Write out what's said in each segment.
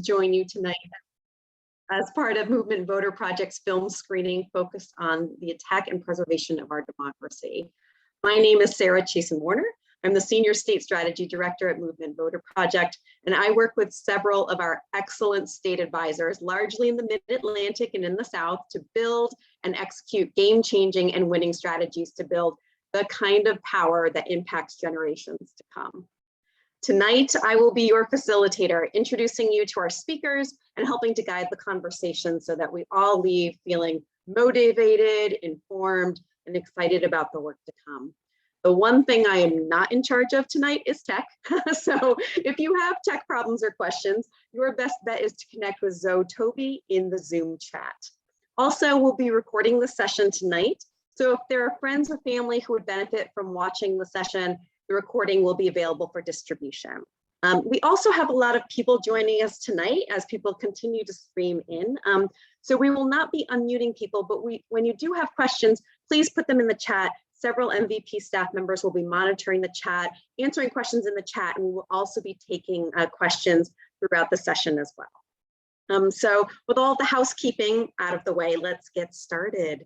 Join you tonight as part of Movement Voter Project's film screening focused on the attack and preservation of our democracy. My name is Sarah Chasen-Warner. I'm the Senior State Strategy Director at Movement Voter Project, and I work with several of our excellent state advisors, largely in the Mid-Atlantic and in the South, to build and execute game-changing and winning strategies to build the kind of power that impacts generations to come. Tonight, I will be your facilitator, introducing you to our speakers and helping to guide the conversation so that we all leave feeling motivated, informed, and excited about the work to come. The one thing I am not in charge of tonight is tech. So if you have tech problems or questions, your best bet is to connect with Zoe Toby in the Zoom chat. Also, we'll be recording the session tonight. So if there are friends or family who would benefit from watching the session, the recording will be available for distribution. We also have a lot of people joining us tonight as people continue to stream in. So we will not be unmuting people, but when you do have questions, please put them in the chat. Several MVP staff members will be monitoring the chat, answering questions in the chat, and we will also be taking questions throughout the session as well. So with all the housekeeping out of the way, let's get started.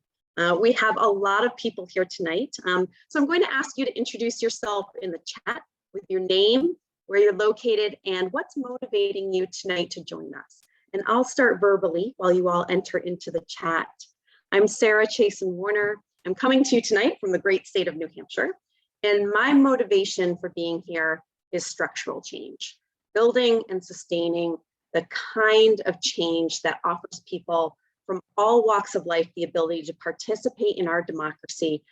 We have a lot of people here tonight. So I'm going to ask you to introduce yourself in the chat with your name, where you're located, and what's motivating you tonight to join us. And I'll start verbally while you all enter into the chat. I'm Sarah Chasen-Warner. I'm coming to you tonight from the great state of New Hampshire. And my motivation for being here is structural change, building and sustaining the kind of change that offers people from all walks of life the ability to participate in our democracy,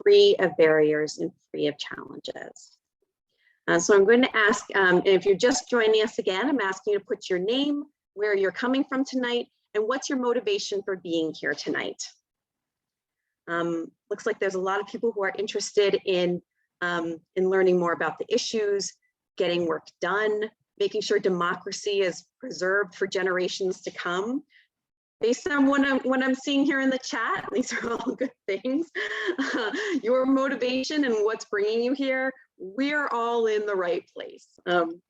free of barriers and free of challenges. So I'm going to ask, if you're just joining us again, I'm asking you to put your name, where you're coming from tonight, and what's your motivation for being here tonight. Looks like there's a lot of people who are interested in learning more about the issues, getting work done, making sure democracy is preserved for generations to come. Based on what I'm seeing here in the chat, these are all good things. Your motivation and what's bringing you here, we're all in the right place.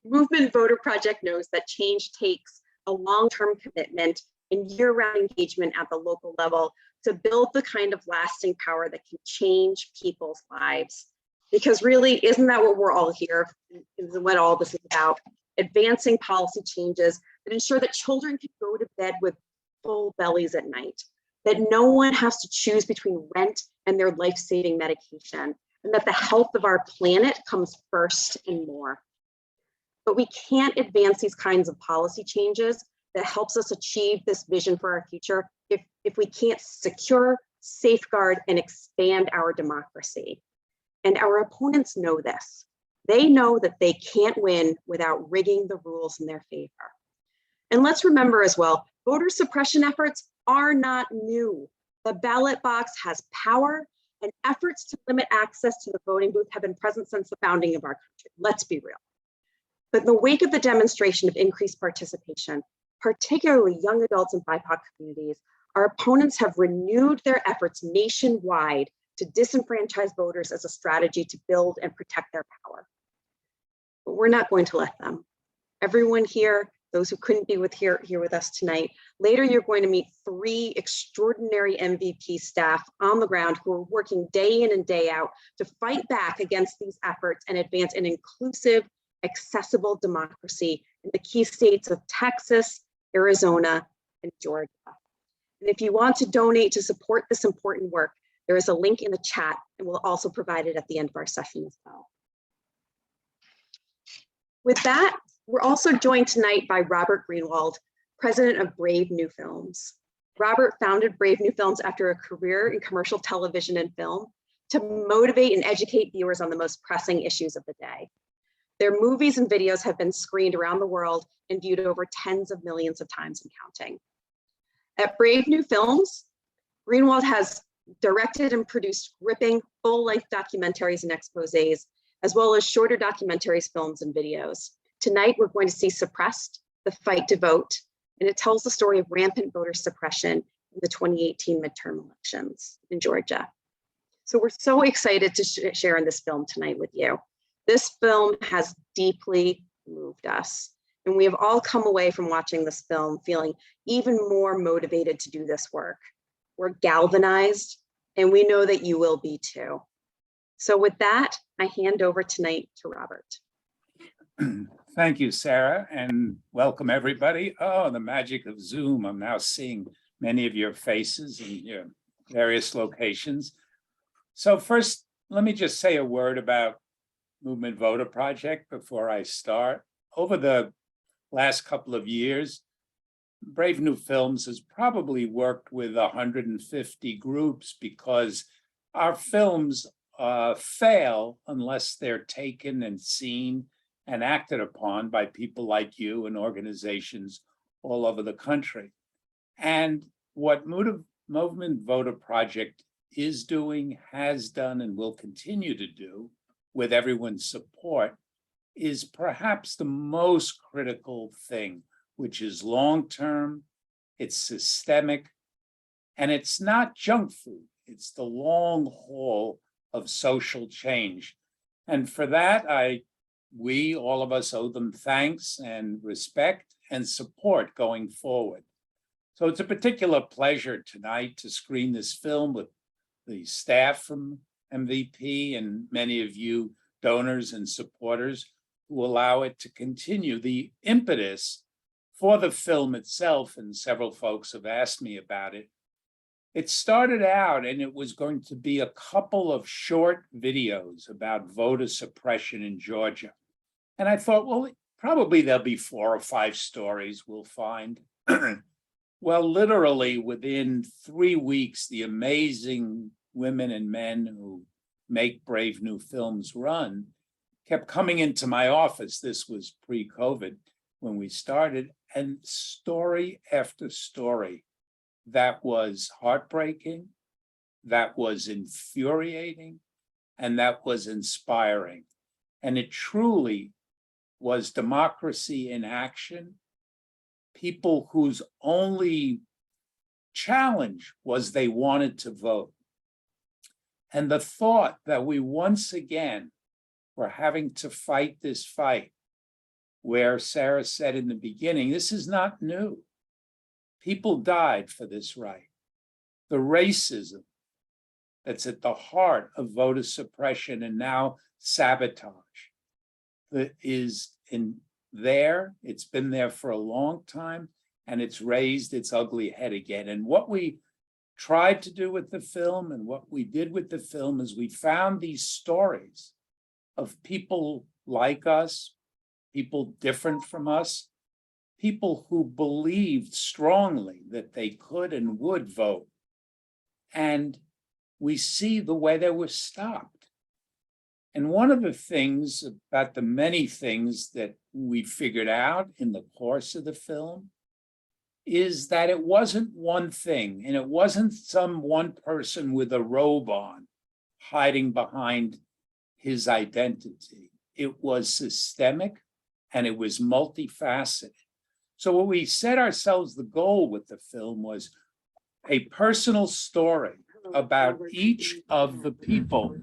Movement Voter Project knows that change takes a long-term commitment and year-round engagement at the local level to build the kind of lasting power that can change people's lives. Because really, isn't that what we're all here, is what all this is about? Advancing policy changes that ensure that children can go to bed with full bellies at night, that no one has to choose between rent and their life-saving medication, and that the health of our planet comes first and more. But we can't advance these kinds of policy changes that helps us achieve this vision for our future if we can't secure, safeguard, and expand our democracy. And our opponents know this. They know that they can't win without rigging the rules in their favor. And let's remember as well, voter suppression efforts are not new. The ballot box has power, and efforts to limit access to the voting booth have been present since the founding of our country. Let's be real. But in the wake of the demonstration of increased participation, particularly young adults and BIPOC communities, our opponents have renewed their efforts nationwide to disenfranchise voters as a strategy to build and protect their power. But we're not going to let them. Everyone here, those who couldn't be here with us tonight, later you're going to meet 3 extraordinary MVP staff on the ground who are working day in and day out to fight back against these efforts and advance an inclusive, accessible democracy in the key states of Texas, Arizona, and Georgia. And if you want to donate to support this important work, there is a link in the chat, and we'll also provide it at the end of our session as well. With that, we're also joined tonight by Robert Greenwald, president of Brave New Films. Robert founded Brave New Films after a career in commercial television and film to motivate and educate viewers on the most pressing issues of the day. Their movies and videos have been screened around the world and viewed over tens of millions of times and counting. At Brave New Films, Greenwald has directed and produced gripping full-length documentaries and exposés, as well as shorter documentaries, films, and videos. Tonight, we're going to see Suppressed, The Fight to Vote, and it tells the story of rampant voter suppression in the 2018 midterm elections in Georgia. So we're so excited to share in this film tonight with you. This film has deeply moved us. And we have all come away from watching this film feeling even more motivated to do this work. We're galvanized, and we know that you will be too. So with that, I hand over tonight to Robert. Thank you, Sarah, and welcome everybody. Oh, the magic of Zoom. I'm now seeing many of your faces in your various locations. So first, let me just say a word about Movement Voter Project before I start. Over the last couple of years, Brave New Films has probably worked with 150 groups because our films fail unless they're taken and seen and acted upon by people like you and organizations all over the country. And what Movement Voter Project is doing, has done, and will continue to do with everyone's support is perhaps the most critical thing, which is long-term, it's systemic, and it's not junk food. It's the long haul of social change. And for that, we, all of us, owe them thanks and respect and support going forward. So it's a particular pleasure tonight to screen this film with the staff from MVP and many of you donors and supporters who allow it to continue. The impetus for the film itself, and several folks have asked me about it, it started out and it was going to be a couple of short videos about voter suppression in Georgia. And I thought, well, probably there'll be 4 or 5 stories we'll find. Well, literally within 3 weeks, the amazing women and men who make Brave New Films run kept coming into my office. This was pre-COVID when we started, and story after story that was heartbreaking, that was infuriating, and that was inspiring. And it truly was democracy in action. People whose only challenge was they wanted to vote. And the thought that we once again were having to fight this fight, where Sarah said in the beginning, this is not new. People died for this right. The racism that's at the heart of voter suppression and now sabotage that is in there. It's been there for a long time, and it's raised its ugly head again. And what we tried to do with the film and what we did with the film is we found these stories of people like us, people different from us, people who believed strongly that they could and would vote. And we see the way they were stopped. And one of the things about the many things that we figured out in the course of the film is that it wasn't one thing, and it wasn't some one person with a robe on hiding behind his identity. It was systemic and it was multifaceted. So what we set ourselves the goal with the film was a personal story about each of the people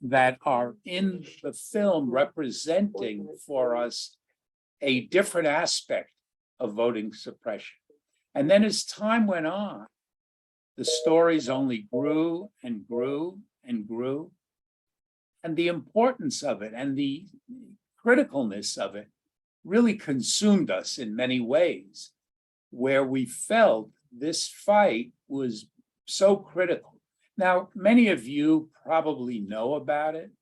that are in the film representing for us a different aspect of voting suppression. And then as time went on, the stories only grew and grew and grew. And the importance of it and the criticalness of it really consumed us in many ways, where we felt this fight was so critical. Now, many of you probably know about it,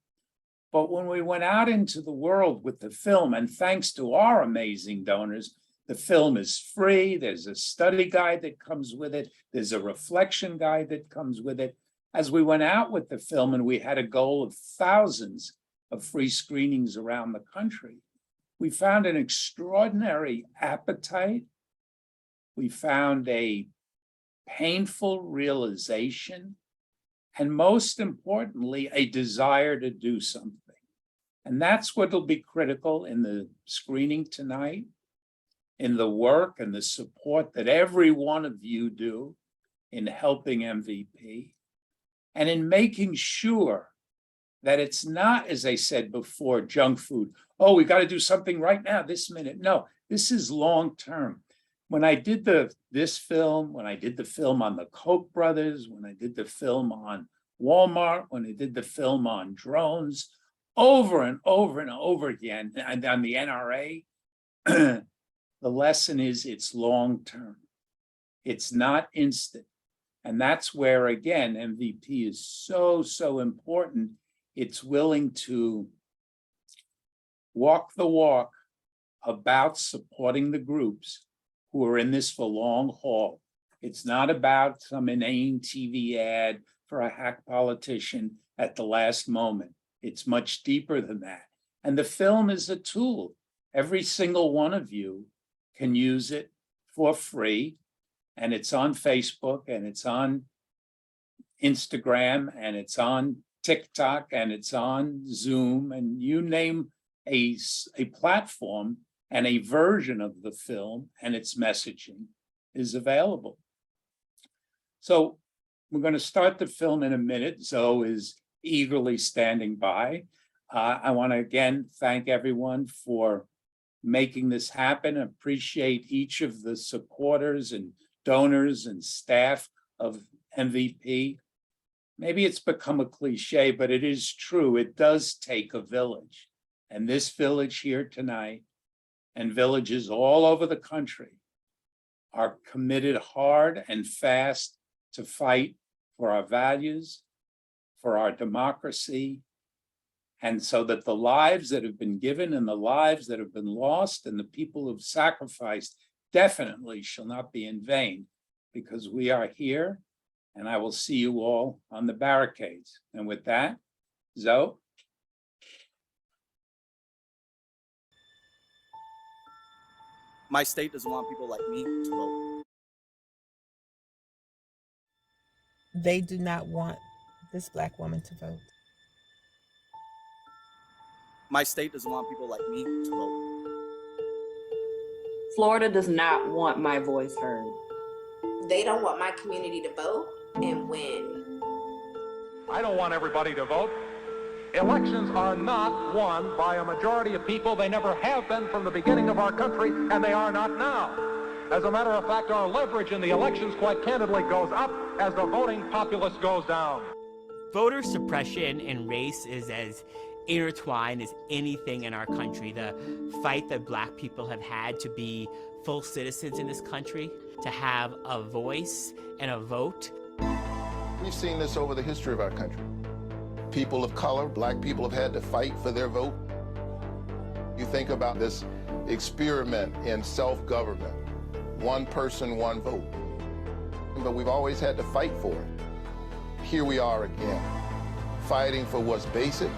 but when we went out into the world with the film, and thanks to our amazing donors, the film is free. There's a study guide that comes with it. There's a reflection guide that comes with it. As we went out with the film and we had a goal of thousands of free screenings around the country, we found an extraordinary appetite. We found a painful realization, and most importantly, a desire to do something. And that's what will be critical in the screening tonight, in the work and the support that every one of you do in helping MVP, and in making sure that it's not, as I said before, junk food. Oh, we got to do something right now, this minute. No, This is long-term. When I did this film, when I did the film on the Koch brothers, when I did the film on Walmart, when I did the film on drones, over and over and over again, and on the NRA, the lesson is it's long-term. It's not instant. And that's where, again, MVP is so, so important. It's willing to walk the walk about supporting the groups who are in this for long haul. It's not about some inane TV ad for a hack politician at the last moment. It's much deeper than that. And the film is a tool. Every single one of you can use it for free. And it's on Facebook, and it's on Instagram, and it's on TikTok, and it's on Zoom, and you name a platform, and a version of the film and its messaging is available. So we're going to start the film in a minute. Zoe is eagerly standing by. I want to again thank everyone for making this happen. Appreciate each of the supporters and donors and staff of MVP. Maybe it's become a cliche, but it is true. It does take a village. And this village here tonight and villages all over the country are committed hard and fast to fight for our values, for our democracy, and so that the lives that have been given and the lives that have been lost and the people who've sacrificed definitely shall not be in vain, because we are here, and I will see you all on the barricades. And with that, Zoe. My state doesn't want people like me to vote. They do not want this Black woman to vote. My state doesn't want people like me to vote. Florida does not want my voice heard. They don't want my community to vote and win. I don't want everybody to vote. Elections are not won by a majority of people. They never have been from the beginning of our country, and they are not now. As a matter of fact, our leverage in the elections, quite candidly, goes up as the voting populace goes down. Voter suppression and race is as intertwined as anything in our country. The fight that Black people have had to be full citizens in this country, to have a voice and a vote. We've seen this over the history of our country. People of color, Black people have had to fight for their vote. You think about this experiment in self-government, one person, one vote. But we've always had to fight for it. Here we are again, fighting for what's basic.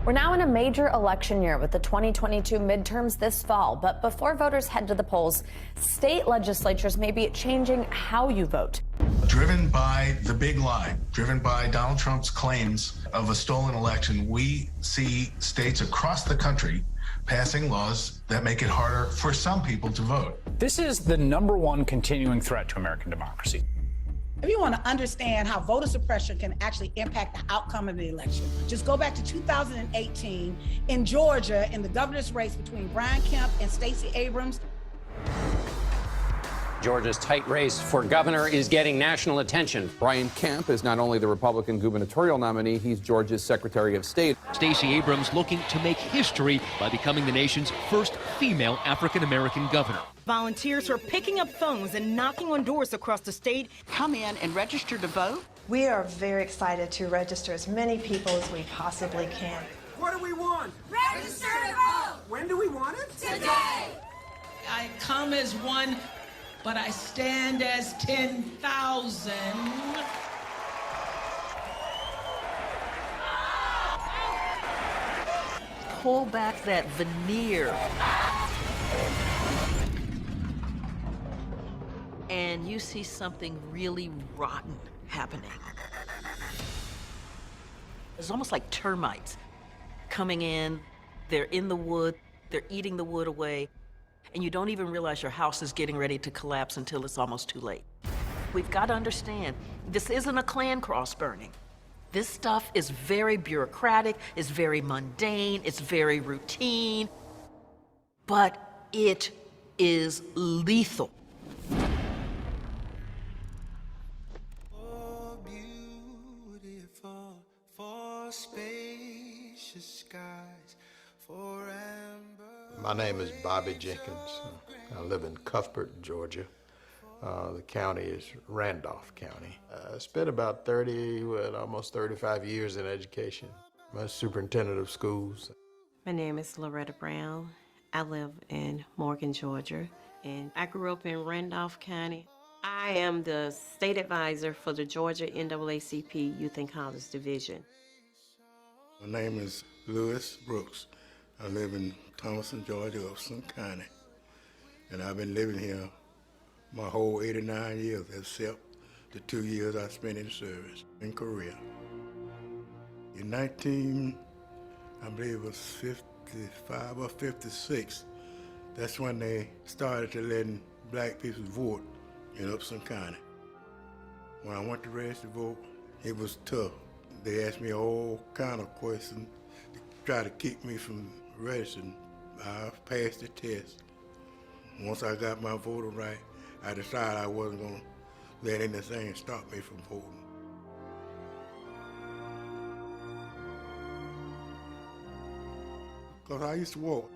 We're now in a major election year with the 2022 midterms this fall. But before voters head to the polls, state legislatures may be changing how you vote. Driven by the big lie, driven by Donald Trump's claims of a stolen election, we see states across the country passing laws that make it harder for some people to vote. This is the #1 continuing threat to American democracy. If you want to understand how voter suppression can actually impact the outcome of the election, just go back to 2018 in Georgia in the governor's race between Brian Kemp and Stacey Abrams. Georgia's tight race for governor is getting national attention. Brian Kemp is not only the Republican gubernatorial nominee, he's Georgia's Secretary of State. Stacey Abrams looking to make history by becoming the nation's first female African-American governor. Volunteers are picking up phones and knocking on doors across the state. Come in and register to vote. We are very excited to register as many people as we possibly can. What do we want? Register to vote! When do we want it? Today! I come as one, but I stand as 10,000. Pull back that veneer. And you see something really rotten happening. It's almost like termites coming in. They're in the wood. They're eating the wood away. And you don't even realize your house is getting ready to collapse until it's almost too late. We've got to understand, this isn't a Klan cross burning. This stuff is very bureaucratic, it's very mundane, it's very routine, but it is lethal. My name is Bobby Jenkins. I live in Cuthbert, Georgia. The county is Randolph County. I spent about almost 35 years in education. I'm a superintendent of schools. My name is Loretta Brown. I live in Morgan, Georgia, and I grew up in Randolph County. I am the state advisor for the Georgia NAACP Youth and College Division. My name is Lewis Brooks. I live in Thomaston, Georgia, Upson County, and I've been living here my whole 89 years, except the 2 years I spent in service in Korea. In I believe it was 55 or 56, that's when they started to letting black people vote in Upson County. When I went to register to vote, it was tough. They asked me all kind of questions to try to keep me from registering. I passed the test. Once I got my voter right, I decided I wasn't going to let anything stop me from voting. Because I used to walk.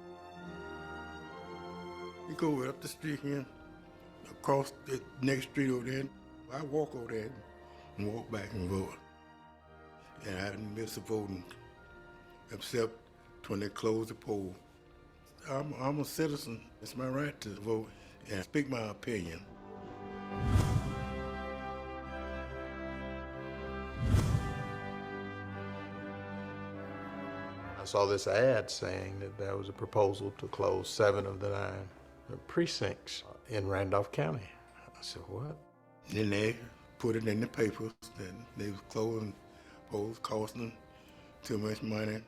You go up the street here, across the next street over there, I walk over there and walk back and vote. And I didn't miss the voting, except when they closed the poll. I'm a citizen. It's my right to vote and speak my opinion. I saw this ad saying that there was a proposal to close 7 of the 9 precincts in Randolph County. I said, what? Then they put it in the papers that they was closing polls, costing them too much money.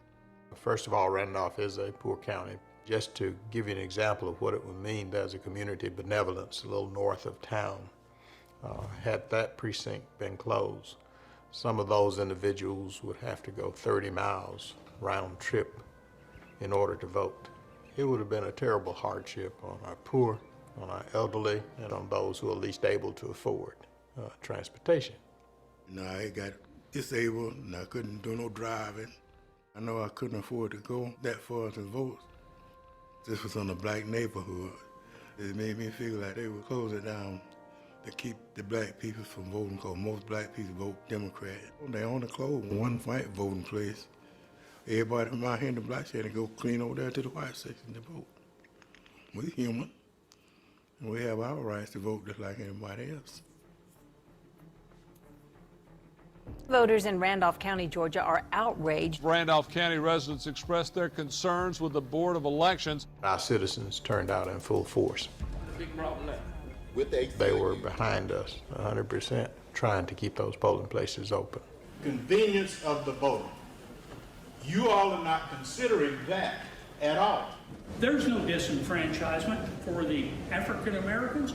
First of all, Randolph is a poor county. Just to give you an example of what it would mean, there's a community benevolence a little north of town. Had that precinct been closed, some of those individuals would have to go 30 miles round trip in order to vote. It would have been a terrible hardship on our poor, on our elderly, and on those who are least able to afford transportation. I got disabled and I couldn't do no driving. I know I couldn't afford to go that far to vote. This was in a black neighborhood. It made me feel like they would close it down to keep the black people from voting, because most black people vote Democrat. They only closed one white voting place. Everybody from out here in the black section go clean over there to the white section to vote. We're human, and we have our rights to vote just like anybody else. Voters in Randolph County, Georgia are outraged. Randolph County residents expressed their concerns with the Board of Elections. Our citizens turned out in full force. Big problem there. They were behind us 100%, trying to keep those polling places open. Convenience of the voter. You all are not considering that at all. There's no disenfranchisement for the African Americans.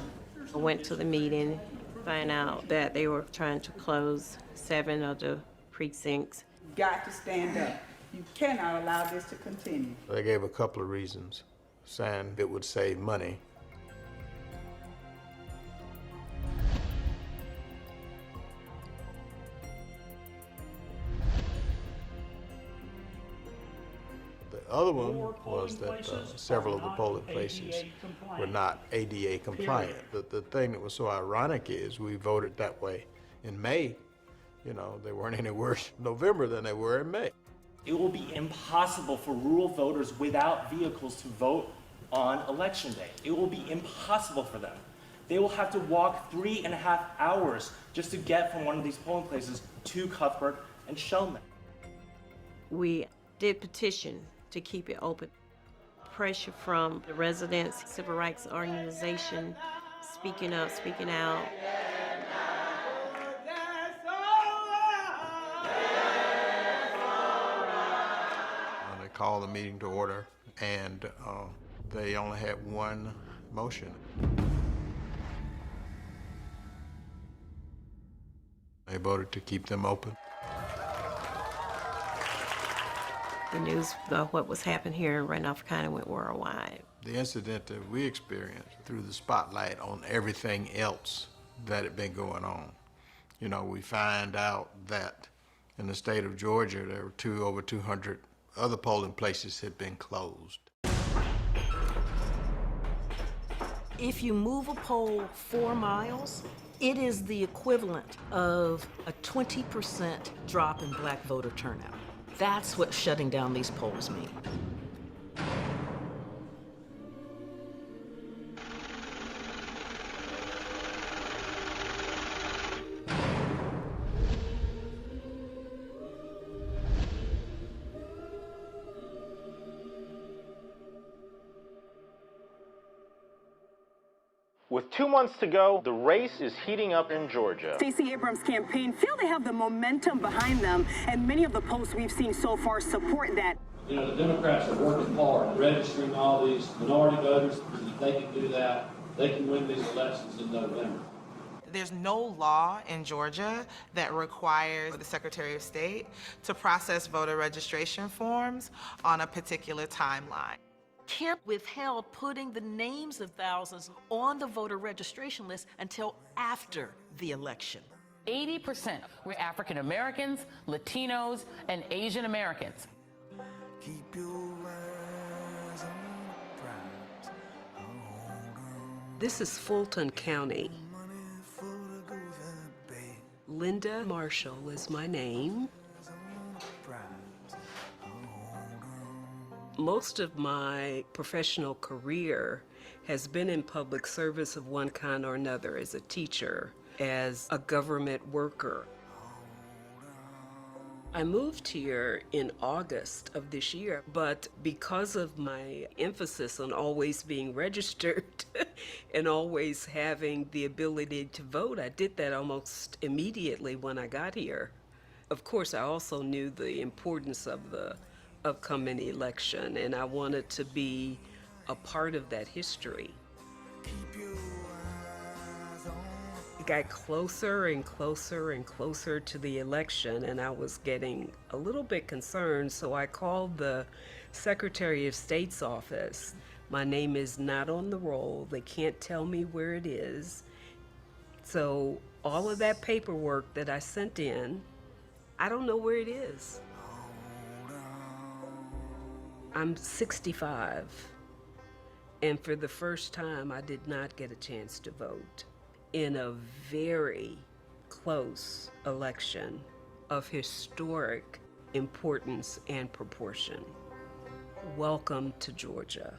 I went to the meeting, find out that they were trying to close 7 of the precincts. Got to stand up. You cannot allow this to continue. They gave a couple of reasons, saying it would save money. The other one was that several of the polling places were not ADA compliant. The thing that was so ironic is we voted that way in May. You know, they weren't any worse in November than they were in May. It will be impossible for rural voters without vehicles to vote on election day. It will be impossible for them. They will have to walk 3.5 hours just to get from one of these polling places to Cuthbert and Shellman. We did petition to keep it open. Pressure from the residents, civil rights organization, speaking up, speaking out. They called the meeting to order, and they only had one motion. They voted to keep them open. The news of what was happening here in Randolph County went worldwide. The incident that we experienced threw the spotlight on everything else that had been going on. You know, we find out that in the state of Georgia, there were over 200 other polling places had been closed. If you move a poll 4 miles, it is the equivalent of a 20% drop in black voter turnout. That's what shutting down these polls mean. With 2 months to go, the race is heating up in Georgia. Stacey Abrams' campaign feel they have the momentum behind them, and many of the posts we've seen so far support that. You know, the Democrats are working hard, registering all these minority voters, and if they can do that, they can win these elections in November. There's no law in Georgia that requires the Secretary of State to process voter registration forms on a particular timeline. Kemp withheld putting the names of thousands on the voter registration list until after the election. 80% were African Americans, Latinos, and Asian Americans. Keep your eyes on the prize. This is Fulton County. Linda Marshall is my name. Most of my professional career has been in public service of one kind or another, as a teacher, as a government worker. I moved here in August of this year, but because of my emphasis on always being registered and always having the ability to vote, I did that almost immediately when I got here. Of course, I also knew the importance of the upcoming election, and I wanted to be a part of that history. It got closer and closer and closer to the election, and I was getting a little bit concerned, so I called the Secretary of State's office. My name is not on the roll. They can't tell me where it is. So all of that paperwork that I sent in, I don't know where it is. I'm 65, and for the first time, I did not get a chance to vote in a very close election of historic importance and proportion. Welcome to Georgia.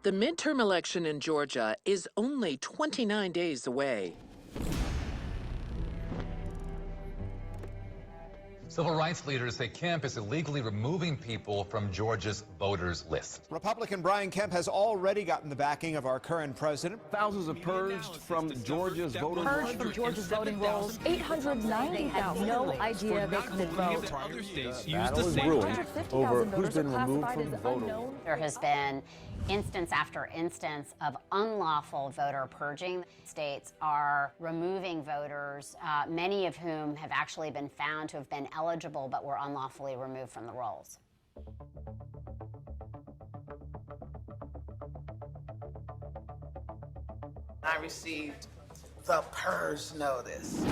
The midterm election in Georgia is only 29 days away. Civil rights leaders say Kemp is illegally removing people from Georgia's voters list. Republican Brian Kemp has already gotten the backing of our current president. Thousands have purged from Georgia's voting rolls. Purged from Georgia's voting rolls. 890. They had no idea they could vote. Other states The battle is brewing over who's been removed from the voter roll. There has been instance after instance of unlawful voter purging. States are removing voters, many of whom have actually been found to have been eligible but were unlawfully removed from the rolls. I received the purge notice.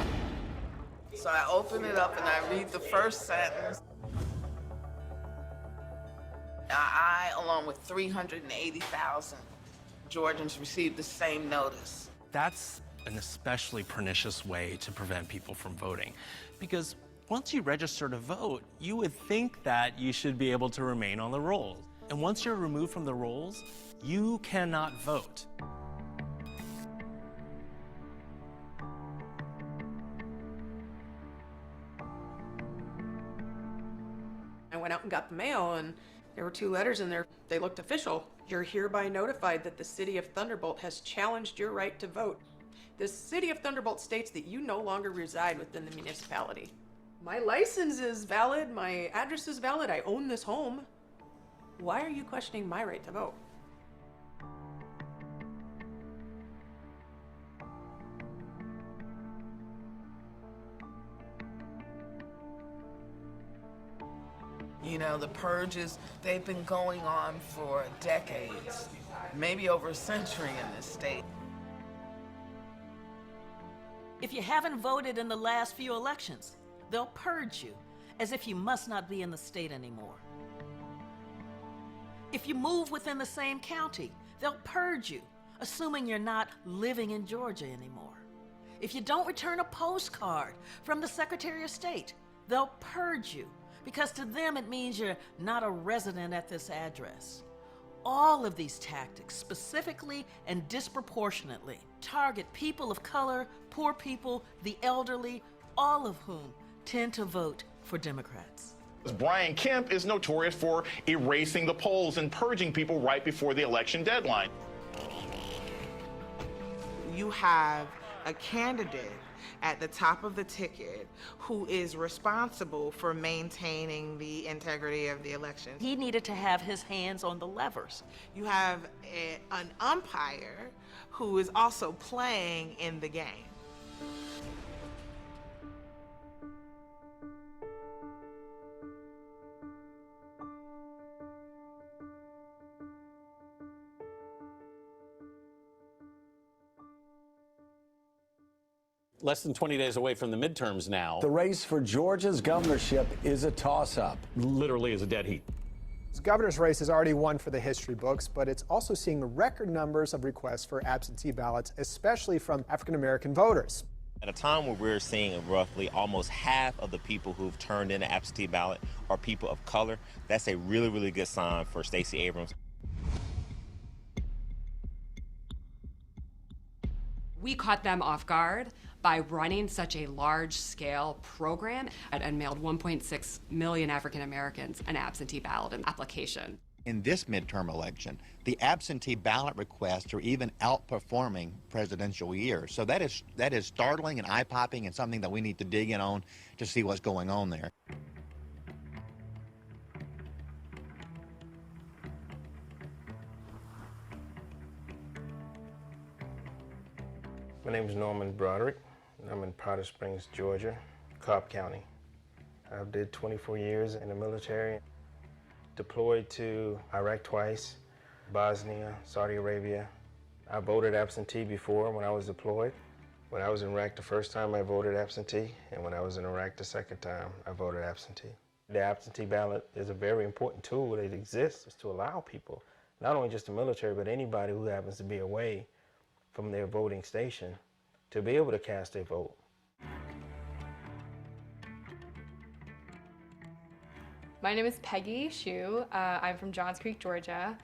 So I open it up and I read the first sentence. I, along with 380,000 Georgians, received the same notice. That's an especially pernicious way to prevent people from voting, because once you register to vote, you would think that you should be able to remain on the rolls. And once you're removed from the rolls, you cannot vote. I went out and got the mail, and there were 2 letters in there. They looked official. You're hereby notified that the city of Thunderbolt has challenged your right to vote. The city of Thunderbolt states that you no longer reside within the municipality. My license is valid, my address is valid, I own this home. Why are you questioning my right to vote? You know, the purges, they've been going on for decades, maybe over a century in this state. If you haven't voted in the last few elections, they'll purge you, as if you must not be in the state anymore. If you move within the same county, they'll purge you, assuming you're not living in Georgia anymore. If you don't return a postcard from the Secretary of State, they'll purge you, because to them it means you're not a resident at this address. All of these tactics, specifically and disproportionately, target people of color, poor people, the elderly, all of whom tend to vote for Democrats. Brian Kemp is notorious for erasing the polls and purging people right before the election deadline. You have a candidate at the top of the ticket who is responsible for maintaining the integrity of the election. He needed to have his hands on the levers. You have an umpire who is also playing in the game. Less than 20 days away from the midterms now. The race for Georgia's governorship is a toss-up. Literally is a dead heat. This governor's race is already one for the history books, but it's also seeing record numbers of requests for absentee ballots, especially from African-American voters. At a time where we're seeing roughly almost half of the people who've turned in an absentee ballot are people of color, that's a really, really good sign for Stacey Abrams. We caught them off guard by running such a large-scale program and mailed 1.6 million African Americans an absentee ballot application. In this midterm election, the absentee ballot requests are even outperforming presidential years. So that is startling and eye-popping and something that we need to dig in on to see what's going on there. My name is Norman Broderick. I'm in Powder Springs, Georgia, Cobb County. I did 24 years in the military, deployed to Iraq twice, Bosnia, Saudi Arabia. I voted absentee before when I was deployed. When I was in Iraq the first time, I voted absentee, and when I was in Iraq the second time, I voted absentee. The absentee ballot is a very important tool that exists to allow people, not only just the military, but anybody who happens to be away from their voting station, to be able to cast a vote. My name is Peggy Shu. I'm from Johns Creek, Georgia.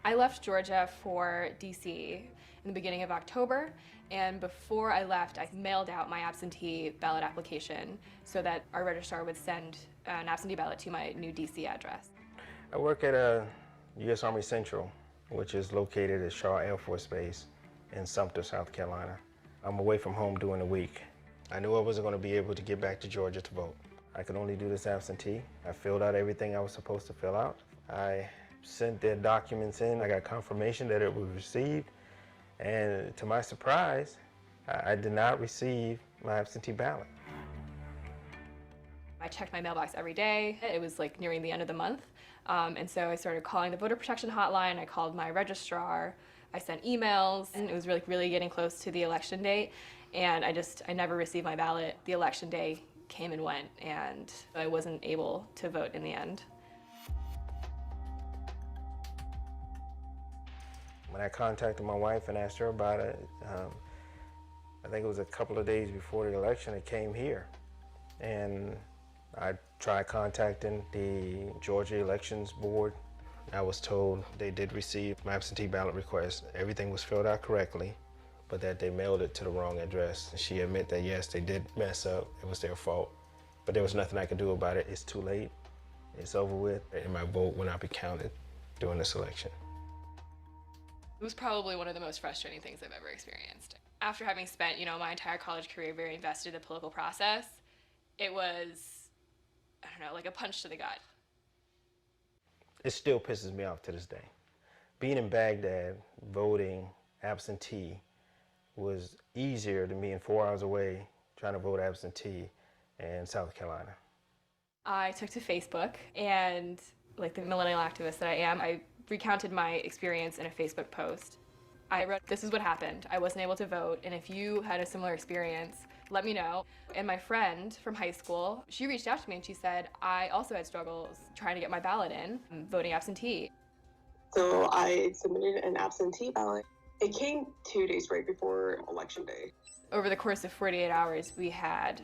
I left Georgia for DC in the beginning of October, and before I left, I mailed out my absentee ballot application so that our registrar would send an absentee ballot to my new DC address. I work at a U.S. Army Central, which is located at Shaw Air Force Base in Sumter, South Carolina. I'm away from home during the week. I knew I wasn't going to be able to get back to Georgia to vote. I could only do this absentee. I filled out everything I was supposed to fill out. I sent their documents in. I got confirmation that it was received. And to my surprise, I did not receive my absentee ballot. I checked my mailbox every day. It was like nearing the end of the month. And so I started calling the voter protection hotline. I called my registrar. I sent emails, and it was really getting close to the election date. And I never received my ballot. The election day came and went, and I wasn't able to vote in the end. When I contacted my wife and asked her about it, I think it was a couple of days before the election, it came here. And I tried contacting the Georgia Elections Board. I was told they did receive my absentee ballot request. Everything was filled out correctly, but that they mailed it to the wrong address. She admitted that yes, they did mess up. It was their fault, but there was nothing I could do about it. It's too late. It's over with, and my vote will not be counted during this election. It was probably one of the most frustrating things I've ever experienced. After having spent, my entire college career very invested in the political process, it was, I don't know, like a punch to the gut. It still pisses me off to this day. Being in Baghdad, voting absentee was easier than being 4 hours away trying to vote absentee in South Carolina. I took to Facebook and, like the millennial activist that I am, I recounted my experience in a Facebook post. I wrote, this is what happened. I wasn't able to vote, and if you had a similar experience, let me know. And my friend from high school, she reached out to me and she said, I also had struggles trying to get my ballot in, voting absentee. So I submitted an absentee ballot. It came 2 days right before Election Day. Over the course of 48 hours, we had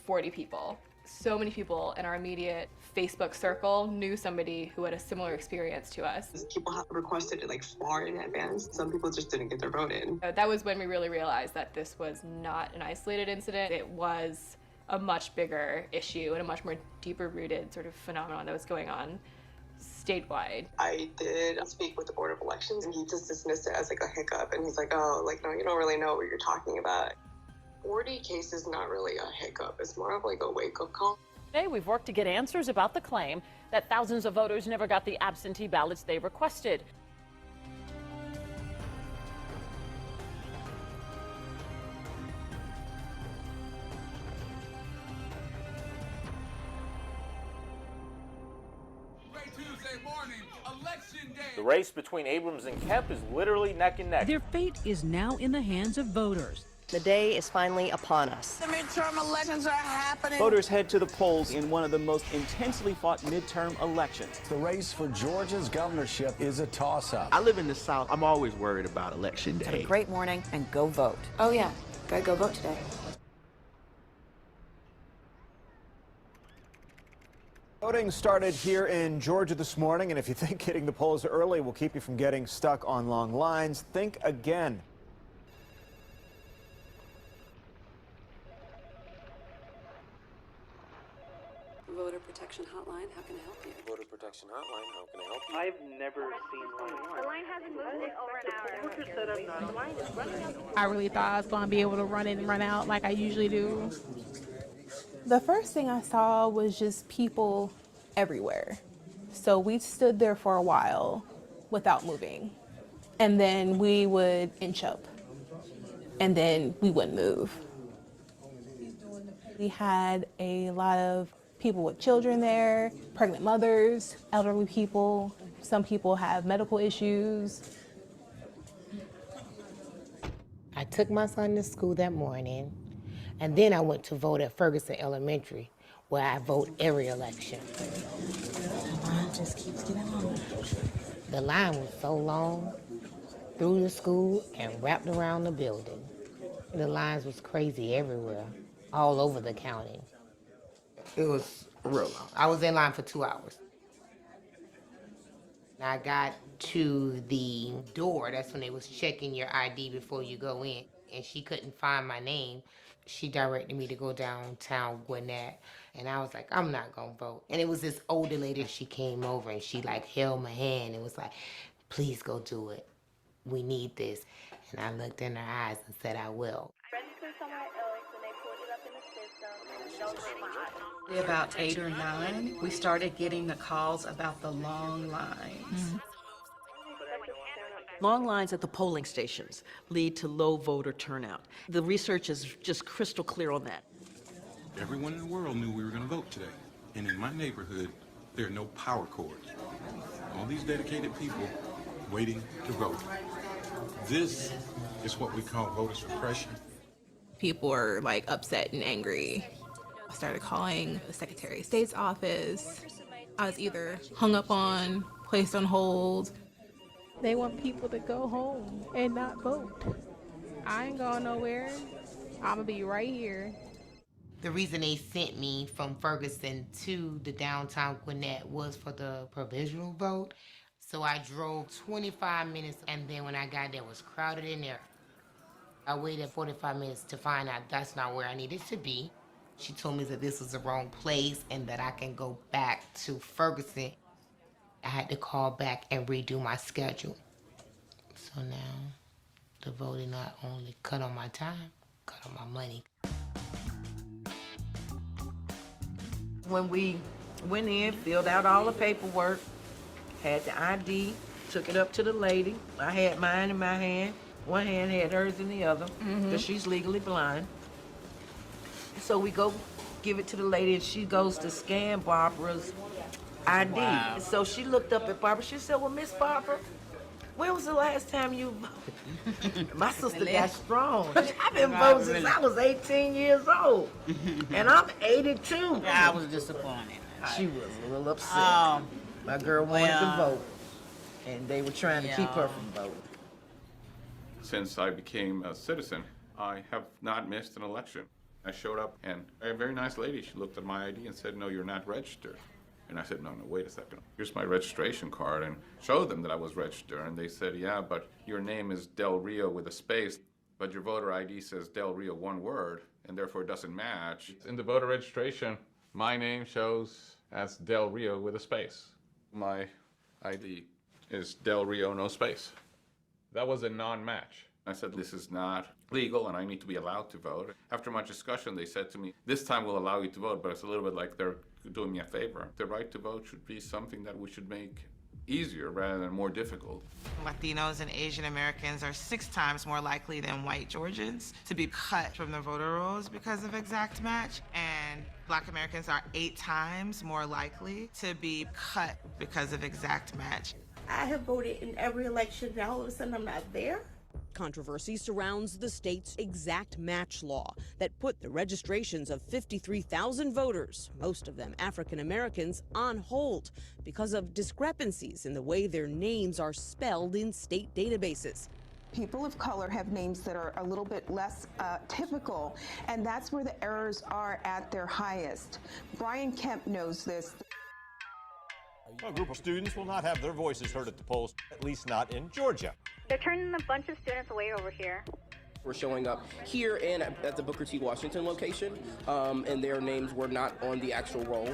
40 people. So many people in our immediate Facebook circle knew somebody who had a similar experience to us. People have requested it like far in advance. Some people just didn't get their vote in. That was when we really realized that this was not an isolated incident. It was a much bigger issue and a much more deeper rooted sort of phenomenon that was going on statewide. I did speak with the Board of Elections and he just dismissed it as like a hiccup. And he's like, oh, like, no, you don't really know what you're talking about. 40 cases not really a hiccup. It's more of like a wake-up call. Today, we've worked to get answers about the claim that thousands of voters never got the absentee ballots they requested. The race between Abrams and Kemp is literally neck and neck. Their fate is now in the hands of voters. The day is finally upon us. The midterm elections are happening. Voters head to the polls in one of the most intensely fought midterm elections. The race for Georgia's governorship is a toss-up. I live in the South. I'm always worried about Election Day. Have a great morning and go vote. Oh yeah, gotta go vote today. Voting started here in Georgia this morning, and if you think hitting the polls early will keep you from getting stuck on long lines, think again. Voter Protection Hotline, how can I help you? Voter Protection Hotline, how can I help you? I've never seen one. The line hasn't moved in over an hour. I really thought I was going to be able to run in and run out like I usually do. The first thing I saw was just people everywhere. So we stood there for a while without moving. And then we would inch up. And then we wouldn't move. We had a lot of people with children there, pregnant mothers, elderly people. Some people have medical issues. I took my son to school that morning, and then I went to vote at Ferguson Elementary, where I vote every election. The line just keeps getting longer. The line was so long, through the school and wrapped around the building. The lines was crazy everywhere, all over the county. It was real long. I was in line for 2 hours. I got to the door, that's when they was checking your ID before you go in, and she couldn't find my name. She directed me to go downtown Gwinnett, and I was like, I'm not gonna vote. And it was this older lady, she came over and she like held my hand and was like, please go do it. We need this. And I looked in her eyes and said, I will. About 8 or 9, we started getting the calls about the long lines. Long lines at the polling stations lead to low voter turnout. The research is just crystal clear on that. Everyone in the world knew we were going to vote today. And in my neighborhood, there are no power cords. All these dedicated people waiting to vote. This is what we call voter suppression. People were like upset and angry. I started calling the Secretary of State's office. I was either hung up on, placed on hold. They want people to go home and not vote. I ain't going nowhere. I'm gonna be right here. The reason they sent me from Ferguson to the downtown Gwinnett was for the provisional vote. So I drove 25 minutes, and then when I got there, it was crowded in there. I waited 45 minutes to find out that's not where I needed to be. She told me that this was the wrong place and that I can go back to Ferguson. I had to call back and redo my schedule. So now, the voting not only cut on my time, cut on my money. When we went in, filled out all the paperwork, had the ID, took it up to the lady. I had mine in my hand. One hand had hers in the other, because she's legally blind. So we go give it to the lady, and she goes to scan Barbara's ID. Wow. So she looked up at Barbara. She said, well, Miss Barbara, when was the last time you voted? My sister got strong. I've been voting since I was 18 years old. And I'm 82. I was disappointed. She was a little upset. My girl wanted to vote, and they were trying to keep her from voting. Since I became a citizen, I have not missed an election. I showed up, and a very nice lady, she looked at my ID and said, no, you're not registered. And I said, no, wait a second. Here's my registration card, and showed them that I was registered. And they said, yeah, but your name is Del Rio with a space, but your voter ID says Del Rio one word, and therefore it doesn't match. In the voter registration, my name shows as Del Rio with a space. My ID is Del Rio, no space. That was a non-match. I said, this is not legal and I need to be allowed to vote. After much discussion, they said to me, this time we'll allow you to vote, but it's a little bit like they're doing me a favor. The right to vote should be something that we should make easier rather than more difficult. Latinos and Asian Americans are 6 times more likely than white Georgians to be cut from the voter rolls because of exact match, and Black Americans are 8 times more likely to be cut because of exact match. I have voted in every election, now all of a sudden I'm not there. Controversy surrounds the state's exact match law that put the registrations of 53,000 voters, most of them African Americans, on hold because of discrepancies in the way their names are spelled in state databases. People of color have names that are a little bit less typical, and that's where the errors are at their highest. Brian Kemp knows this. A group of students will not have their voices heard at the polls, at least not in Georgia. They're turning a bunch of students away over here. We're showing up here and at the Booker T. Washington location, and their names were not on the actual roll.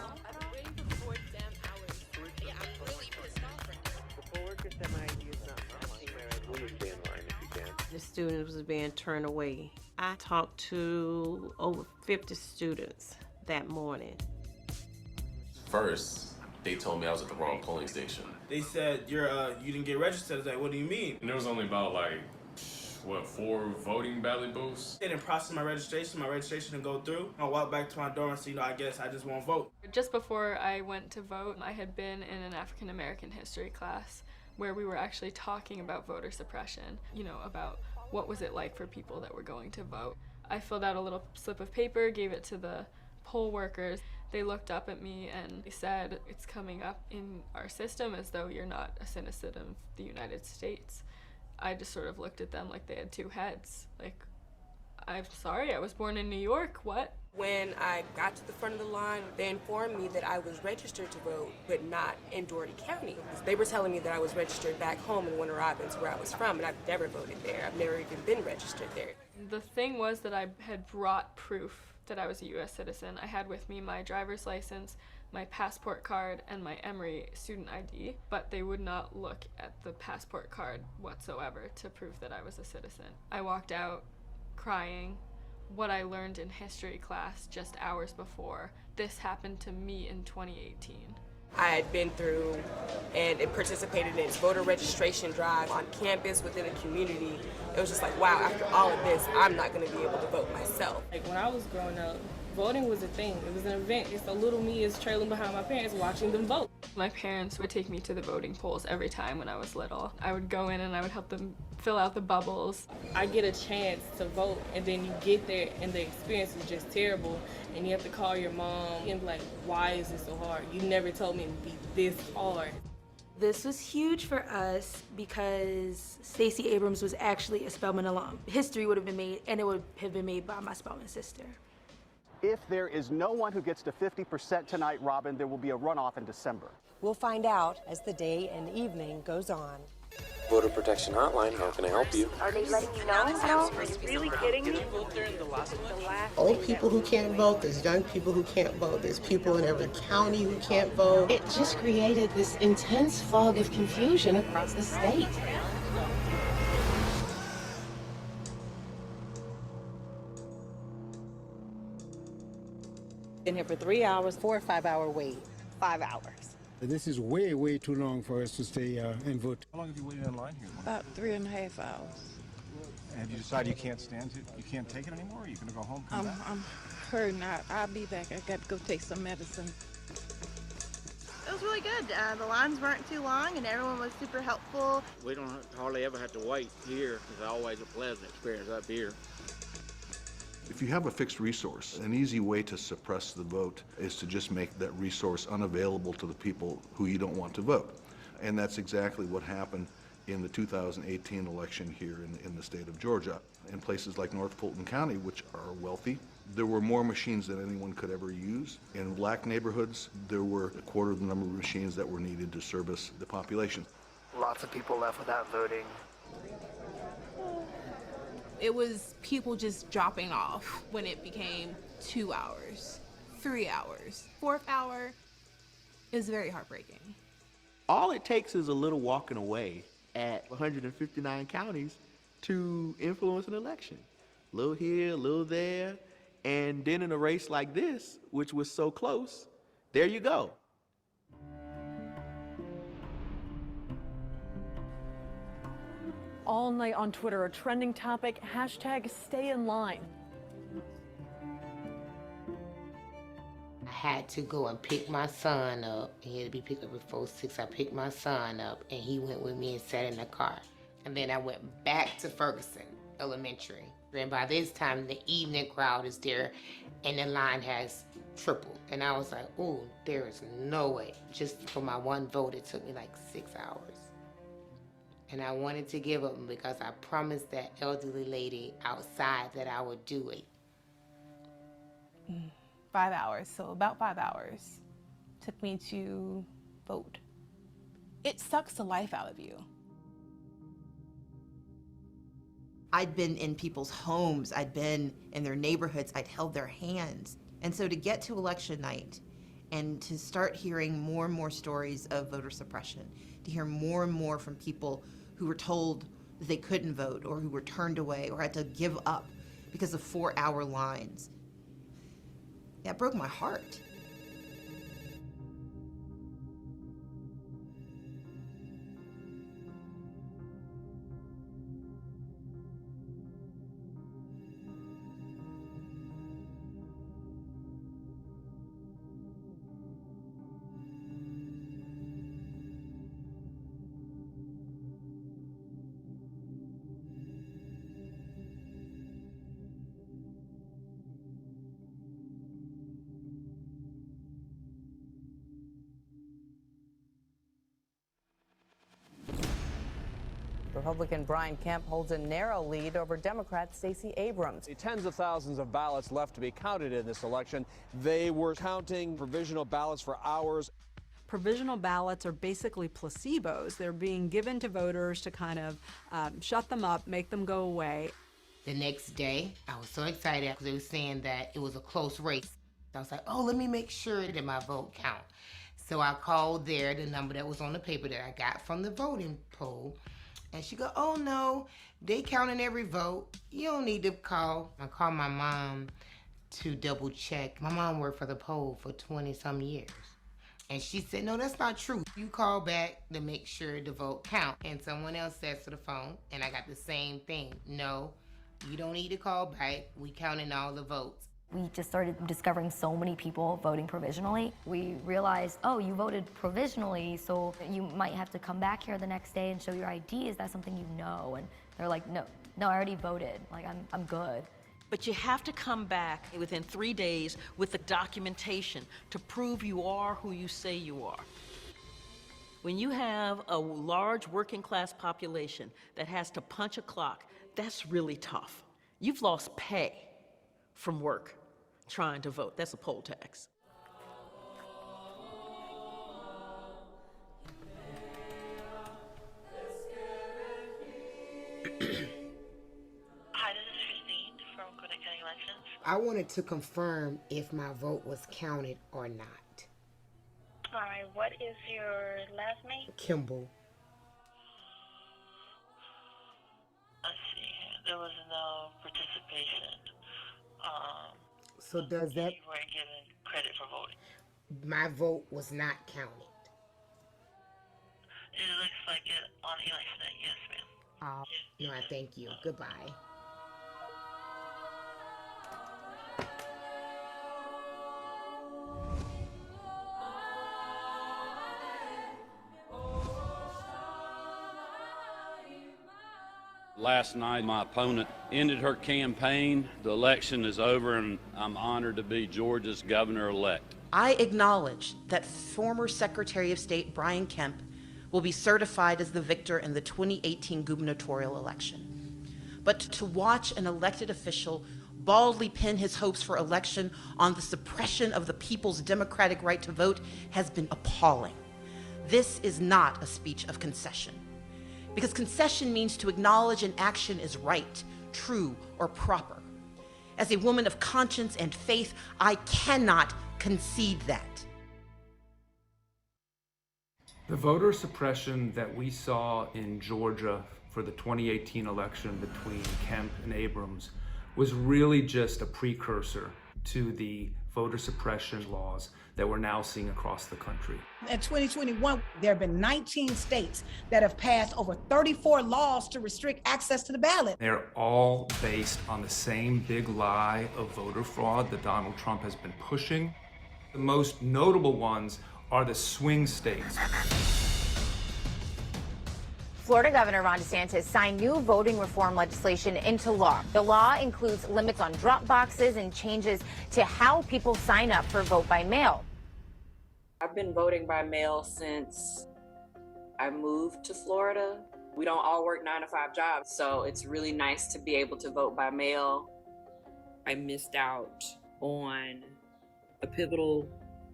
The students was being turned away. I talked to over 50 students that morning. First, they told me I was at the wrong polling station. They said, you didn't get registered. I was like, what do you mean? And there was only about 4 voting ballot booths? They didn't process my registration didn't go through. I walked back to my dorm and said, I guess I just won't vote. Just before I went to vote, I had been in an African American history class where we were actually talking about voter suppression, about what was it like for people that were going to vote. I filled out a little slip of paper, gave it to the poll workers. They looked up at me and they said, it's coming up in our system as though you're not a citizen of the United States. I just sort of looked at them like they had 2 heads. Like, I'm sorry, I was born in New York, what? When I got to the front of the line, they informed me that I was registered to vote, but not in Dougherty County. They were telling me that I was registered back home in Winter Robins, where I was from, and I've never voted there. I've never even been registered there. The thing was that I had brought proof that I was a U.S. citizen. I had with me my driver's license, my passport card, and my Emory student ID, but they would not look at the passport card whatsoever to prove that I was a citizen. I walked out crying. What I learned in history class just hours before, this happened to me in 2018. I had been through and participated in voter registration drive on campus, within a community. It was just like, wow, after all of this, I'm not gonna be able to vote myself. Like when I was growing up, voting was a thing. It was an event. It's the little me is trailing behind my parents watching them vote. My parents would take me to the voting polls every time when I was little. I would go in and I would help them fill out the bubbles. I get a chance to vote, and then you get there and the experience is just terrible, and you have to call your mom and be like, why is this so hard? You never told me it would be this hard. This was huge for us because Stacey Abrams was actually a Spelman alum. History would have been made, and it would have been made by my Spelman sister. If there is no one who gets to 50% tonight, Robin, there will be a runoff in December. We'll find out as the day and evening goes on. Voter Protection Hotline, how can I help you? Are they letting you know? Are you really kidding me? Old people who can't vote, there's young people who can't vote, there's people in every county who can't vote. It just created this intense fog of confusion across the state. Been here for 3 hours, 4 or 5 hour wait. 5 hours. This is way, way too long for us to stay and vote. How long have you waited in line here? About 3.5 hours. Have you decided you can't stand it? You can't take it anymore? Are you going to go home? I'm hurting. I'll be back. I got to go take some medicine. It was really good. The lines weren't too long and everyone was super helpful. We don't hardly ever have to wait here. It's always a pleasant experience up here. If you have a fixed resource, an easy way to suppress the vote is to just make that resource unavailable to the people who you don't want to vote. And that's exactly what happened in the 2018 election here in the state of Georgia. In places like North Fulton County, which are wealthy, there were more machines than anyone could ever use. In black neighborhoods, there were a quarter of the number of machines that were needed to service the population. Lots of people left without voting. It was people just dropping off when it became 2 hours, 3 hours, 4th hour. It was very heartbreaking. All it takes is a little walking away at 159 counties to influence an election. A little here, a little there, and then in a race like this, which was so close, there you go. All night on Twitter, a trending topic, hashtag stay in line. I had to go and pick my son up. He had to be picked up before 6. I picked my son up and he went with me and sat in the car. And then I went back to Ferguson Elementary. And by this time, the evening crowd is there and the line has tripled. And I was like, oh, there is no way. Just for my one vote, it took me like 6 hours. And I wanted to give up because I promised that elderly lady outside that I would do it. 5 hours, so about 5 hours took me to vote. It sucks the life out of you. I'd been in people's homes, I'd been in their neighborhoods, I'd held their hands. And so to get to election night and to start hearing more and more stories of voter suppression, to hear more and more from people who were told that they couldn't vote or who were turned away or had to give up because of 4-hour lines. That broke my heart. Republican Brian Kemp holds a narrow lead over Democrat Stacey Abrams. Tens of thousands of ballots left to be counted in this election. They were counting provisional ballots for hours. Provisional ballots are basically placebos. They're being given to voters to kind of shut them up, make them go away. The next day, I was so excited because they were saying that it was a close race. I was like, oh, let me make sure that my vote count. So I called there, the number that was on the paper that I got from the voting poll. And she go, oh no, they counting every vote. You don't need to call. I called my mom to double check. My mom worked for the poll for 20-some years. And she said, no, that's not true. You call back to make sure the vote count. And someone else says to the phone, and I got the same thing. No, you don't need to call back. We counting all the votes. We just started discovering so many people voting provisionally. We realized, oh, you voted provisionally, so you might have to come back here the next day and show your ID. Is that something you know? And they're like, no, I already voted. Like, I'm good. But you have to come back within 3 days with the documentation to prove you are who you say you are. When you have a large working class population that has to punch a clock, that's really tough. You've lost pay from work trying to vote. That's a poll tax. Hi, this is Christine from Gwinnett County Elections. I wanted to confirm if my vote was counted or not. All right, what is your last name? Kimball. Let's see, there was no participation. So does that... You weren't given credit for voting. My vote was not counted. It looks like it on election day, yes, ma'am. Oh, no, I thank you. Goodbye. Last night, my opponent ended her campaign. The election is over, and I'm honored to be Georgia's governor-elect. I acknowledge that former Secretary of State Brian Kemp will be certified as the victor in the 2018 gubernatorial election. But to watch an elected official baldly pin his hopes for election on the suppression of the people's democratic right to vote has been appalling. This is not a speech of concession, because concession means to acknowledge an action is right, true, or proper. As a woman of conscience and faith, I cannot concede that. The voter suppression that we saw in Georgia for the 2018 election between Kemp and Abrams was really just a precursor to the voter suppression laws that we're now seeing across the country. In 2021, there have been 19 states that have passed over 34 laws to restrict access to the ballot. They're all based on the same big lie of voter fraud that Donald Trump has been pushing. The most notable ones are the swing states. Florida Governor Ron DeSantis signed new voting reform legislation into law. The law includes limits on drop boxes and changes to how people sign up for vote by mail. I've been voting by mail since I moved to Florida. We don't all work 9-to-5 jobs, so it's really nice to be able to vote by mail. I missed out on a pivotal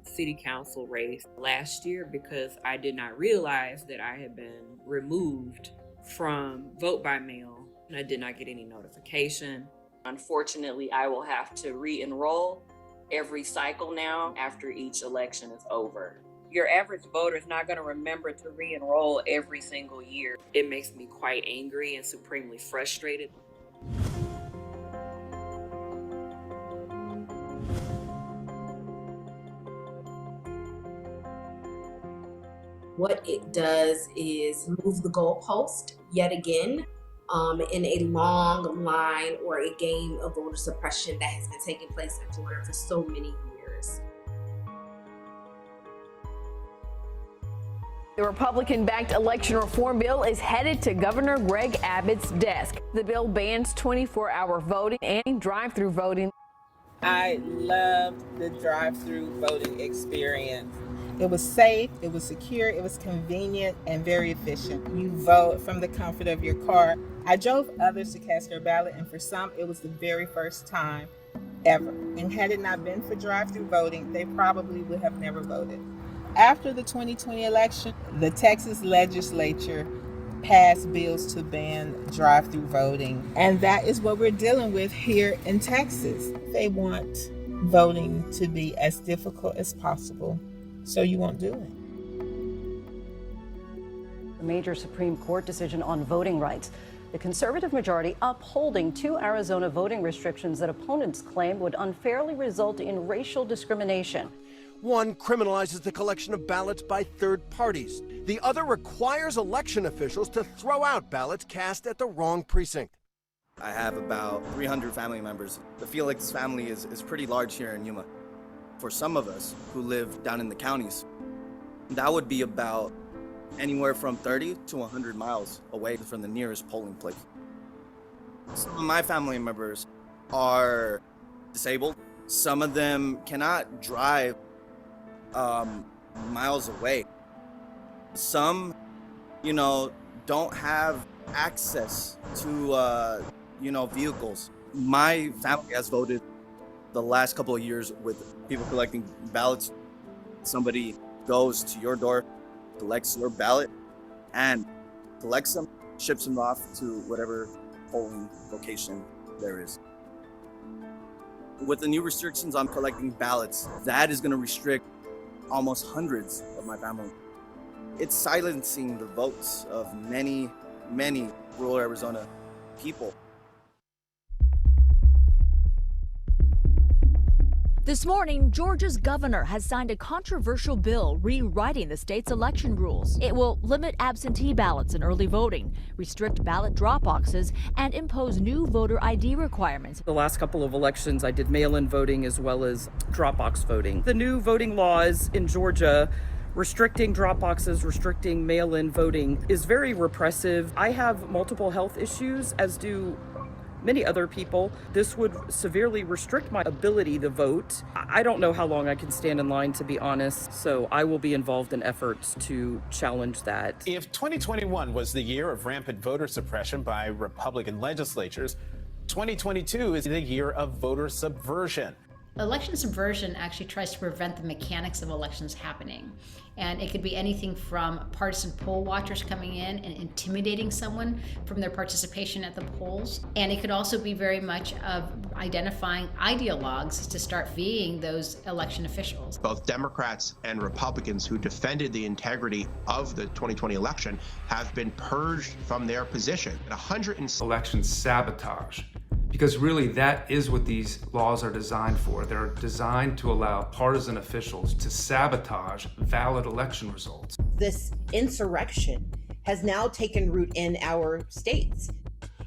city council race last year because I did not realize that I had been removed from vote by mail and I did not get any notification. Unfortunately, I will have to re-enroll every cycle now after each election is over. Your average voter is not going to remember to re-enroll every single year. It makes me quite angry and supremely frustrated. What it does is move the goalpost yet again in a long line or a game of voter suppression that has been taking place in Florida for so many years. The Republican-backed election reform bill is headed to Governor Greg Abbott's desk. The bill bans 24-hour voting and drive-through voting. I loved the drive-through voting experience. It was safe, it was secure, it was convenient, and very efficient. You vote from the comfort of your car. I drove others to cast their ballot, and for some, it was the very first time ever. And had it not been for drive-through voting, they probably would have never voted. After the 2020 election, the Texas legislature passed bills to ban drive-through voting. And that is what we're dealing with here in Texas. They want voting to be as difficult as possible, so you won't do it. A major Supreme Court decision on voting rights. The conservative majority upholding 2 Arizona voting restrictions that opponents claim would unfairly result in racial discrimination. One criminalizes the collection of ballots by third parties. The other requires election officials to throw out ballots cast at the wrong precinct. I have about 300 family members. The Felix family is pretty large here in Yuma. For some of us who live down in the counties, that would be about anywhere from 30 to 100 miles away from the nearest polling place. Some of my family members are disabled. Some of them cannot drive miles away. Some, don't have access to, vehicles. My family has voted the last couple of years with people collecting ballots. Somebody goes to your door, collects your ballot, and collects them, ships them off to whatever polling location there is. With the new restrictions on collecting ballots, that is going to restrict almost hundreds of my family. It's silencing the votes of many, many rural Arizona people. This morning, Georgia's governor has signed a controversial bill rewriting the state's election rules. It will limit absentee ballots in early voting, restrict ballot drop boxes, and impose new voter ID requirements. The last couple of elections, I did mail-in voting as well as drop box voting. The new voting laws in Georgia restricting drop boxes, restricting mail-in voting is very repressive. I have multiple health issues, as do many other people. This would severely restrict my ability to vote. I don't know how long I can stand in line, to be honest, so I will be involved in efforts to challenge that. If 2021 was the year of rampant voter suppression by Republican legislatures, 2022 is the year of voter subversion. Election subversion actually tries to prevent the mechanics of elections happening. And it could be anything from partisan poll watchers coming in and intimidating someone from their participation at the polls. And it could also be very much of identifying ideologues to start feeing those election officials. Both Democrats and Republicans who defended the integrity of the 2020 election have been purged from their position. Election sabotage. Because really, that is what these laws are designed for. They're designed to allow partisan officials to sabotage valid election results. This insurrection has now taken root in our states.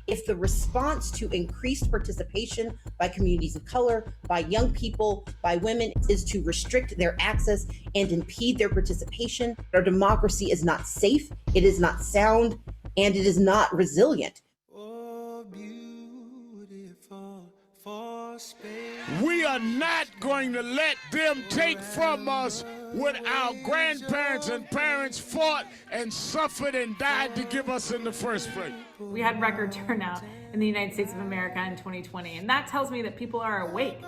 If the response to increased participation by communities of color, by young people, by women is to restrict their access and impede their participation, our democracy is not safe, it is not sound, and it is not resilient. We are not going to let them take from us what our grandparents and parents fought and suffered and died to give us in the first place. We had record turnout in the United States of America in 2020, and that tells me that people are awake.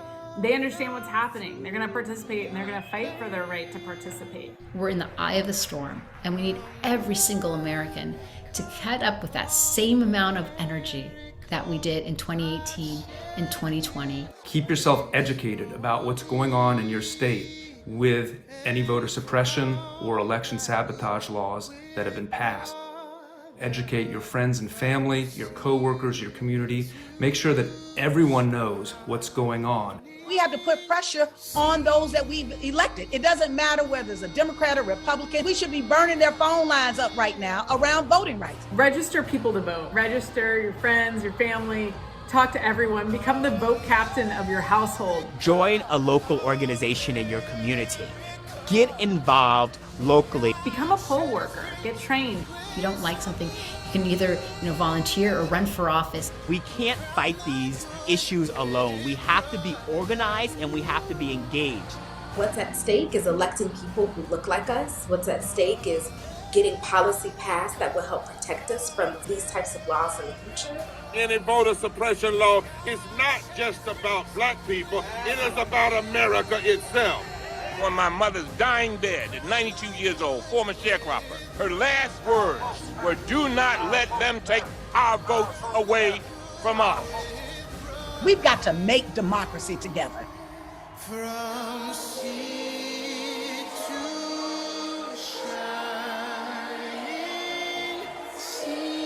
They understand what's happening. They're going to participate, and they're going to fight for their right to participate. We're in the eye of the storm, and we need every single American to cut up with that same amount of energy that we did in 2018 and 2020. Keep yourself educated about what's going on in your state with any voter suppression or election sabotage laws that have been passed. Educate your friends and family, your coworkers, your community. Make sure that everyone knows what's going on. We have to put pressure on those that we've elected. It doesn't matter whether it's a Democrat or Republican. We should be burning their phone lines up right now around voting rights. Register people to vote. Register your friends, your family. Talk to everyone. Become the vote captain of your household. Join a local organization in your community. Get involved locally. Become a poll worker. Get trained. If you don't like something, you can either volunteer or run for office. We can't fight these issues alone. We have to be organized and we have to be engaged. What's at stake is electing people who look like us. What's at stake is getting policy passed that will help protect us from these types of laws in the future. Any voter suppression law is not just about black people, it is about America itself. On my mother's dying bed at 92 years old, former sharecropper, her last words were, "Do not let them take our votes away from us." We've got to make democracy together. From sea to shining sea.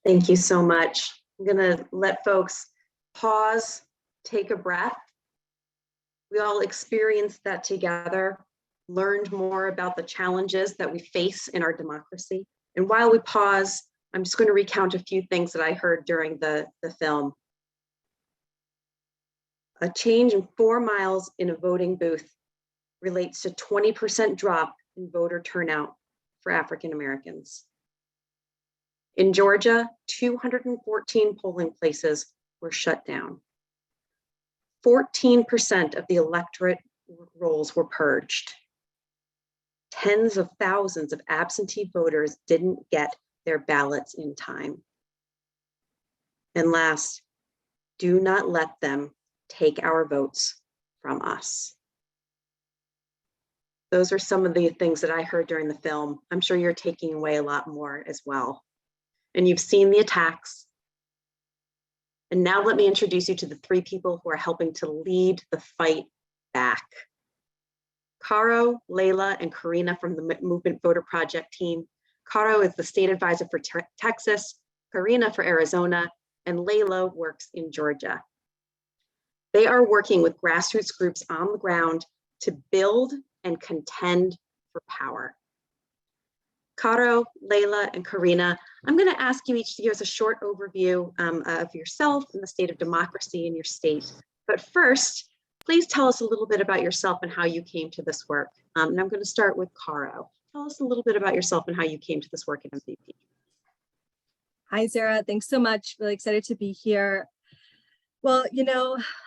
Thank you so much. I'm gonna let folks pause, take a breath. We all experienced that together, learned more about the challenges that we face in our democracy. And while we pause, I'm just going to recount a few things that I heard during the film. A change in 4 miles in a voting booth relates to 20% drop in voter turnout for African Americans. In Georgia, 214 polling places were shut down. 14% of the electorate rolls were purged. Tens of thousands of absentee voters didn't get their ballots in time. And last, do not let them take our votes from us. Those are some of the things that I heard during the film. I'm sure you're taking away a lot more as well. And you've seen the attacks. And now let me introduce you to the three people who are helping to lead the fight back. Caro, Layla, and Karina from the Movement Voter Project team. Caro is the state advisor for Texas, Karina for Arizona, and Layla works in Georgia. They are working with grassroots groups on the ground to build and contend for power. Caro, Layla, and Karina, I'm going to ask you each to give us a short overview of yourself and the state of democracy in your state. But first, please tell us a little bit about yourself and how you came to this work. And I'm going to start with Caro. Tell us a little bit about yourself and how you came to this work at MVP. Hi, Sarah. Thanks so much. Really excited to be here. Well,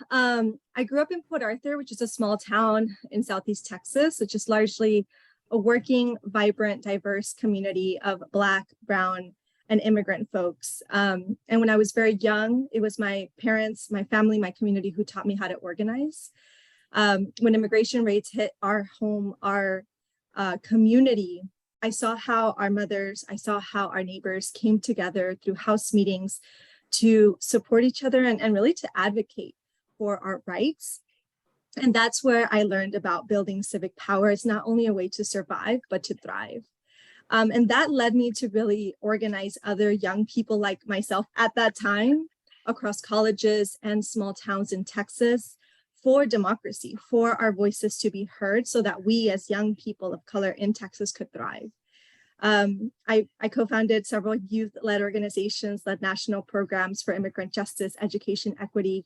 I grew up in Port Arthur, which is a small town in Southeast Texas, which is largely a working, vibrant, diverse community of Black, Brown, and immigrant folks. And when I was very young, it was my parents, my family, my community who taught me how to organize. When immigration raids hit our home, our community, I saw how our mothers, I saw how our neighbors came together through house meetings to support each other and really to advocate for our rights. And that's where I learned about building civic power. It's not only a way to survive, but to thrive. And that led me to really organize other young people like myself at that time across colleges and small towns in Texas for democracy, for our voices to be heard so that we as young people of color in Texas could thrive. I co-founded several youth-led organizations, led national programs for immigrant justice, education, equity,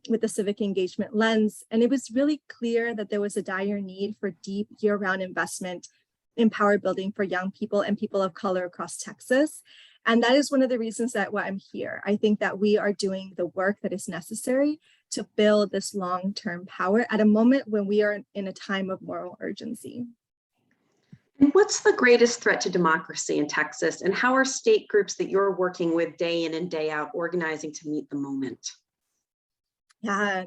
with the civic engagement lens. And it was really clear that there was a dire need for deep year-round investment in power building for young people and people of color across Texas. And that is one of the reasons why I'm here. I think that we are doing the work that is necessary to build this long-term power at a moment when we are in a time of moral urgency. And what's the greatest threat to democracy in Texas, and how are state groups that you're working with day in and day out organizing to meet the moment? Yeah,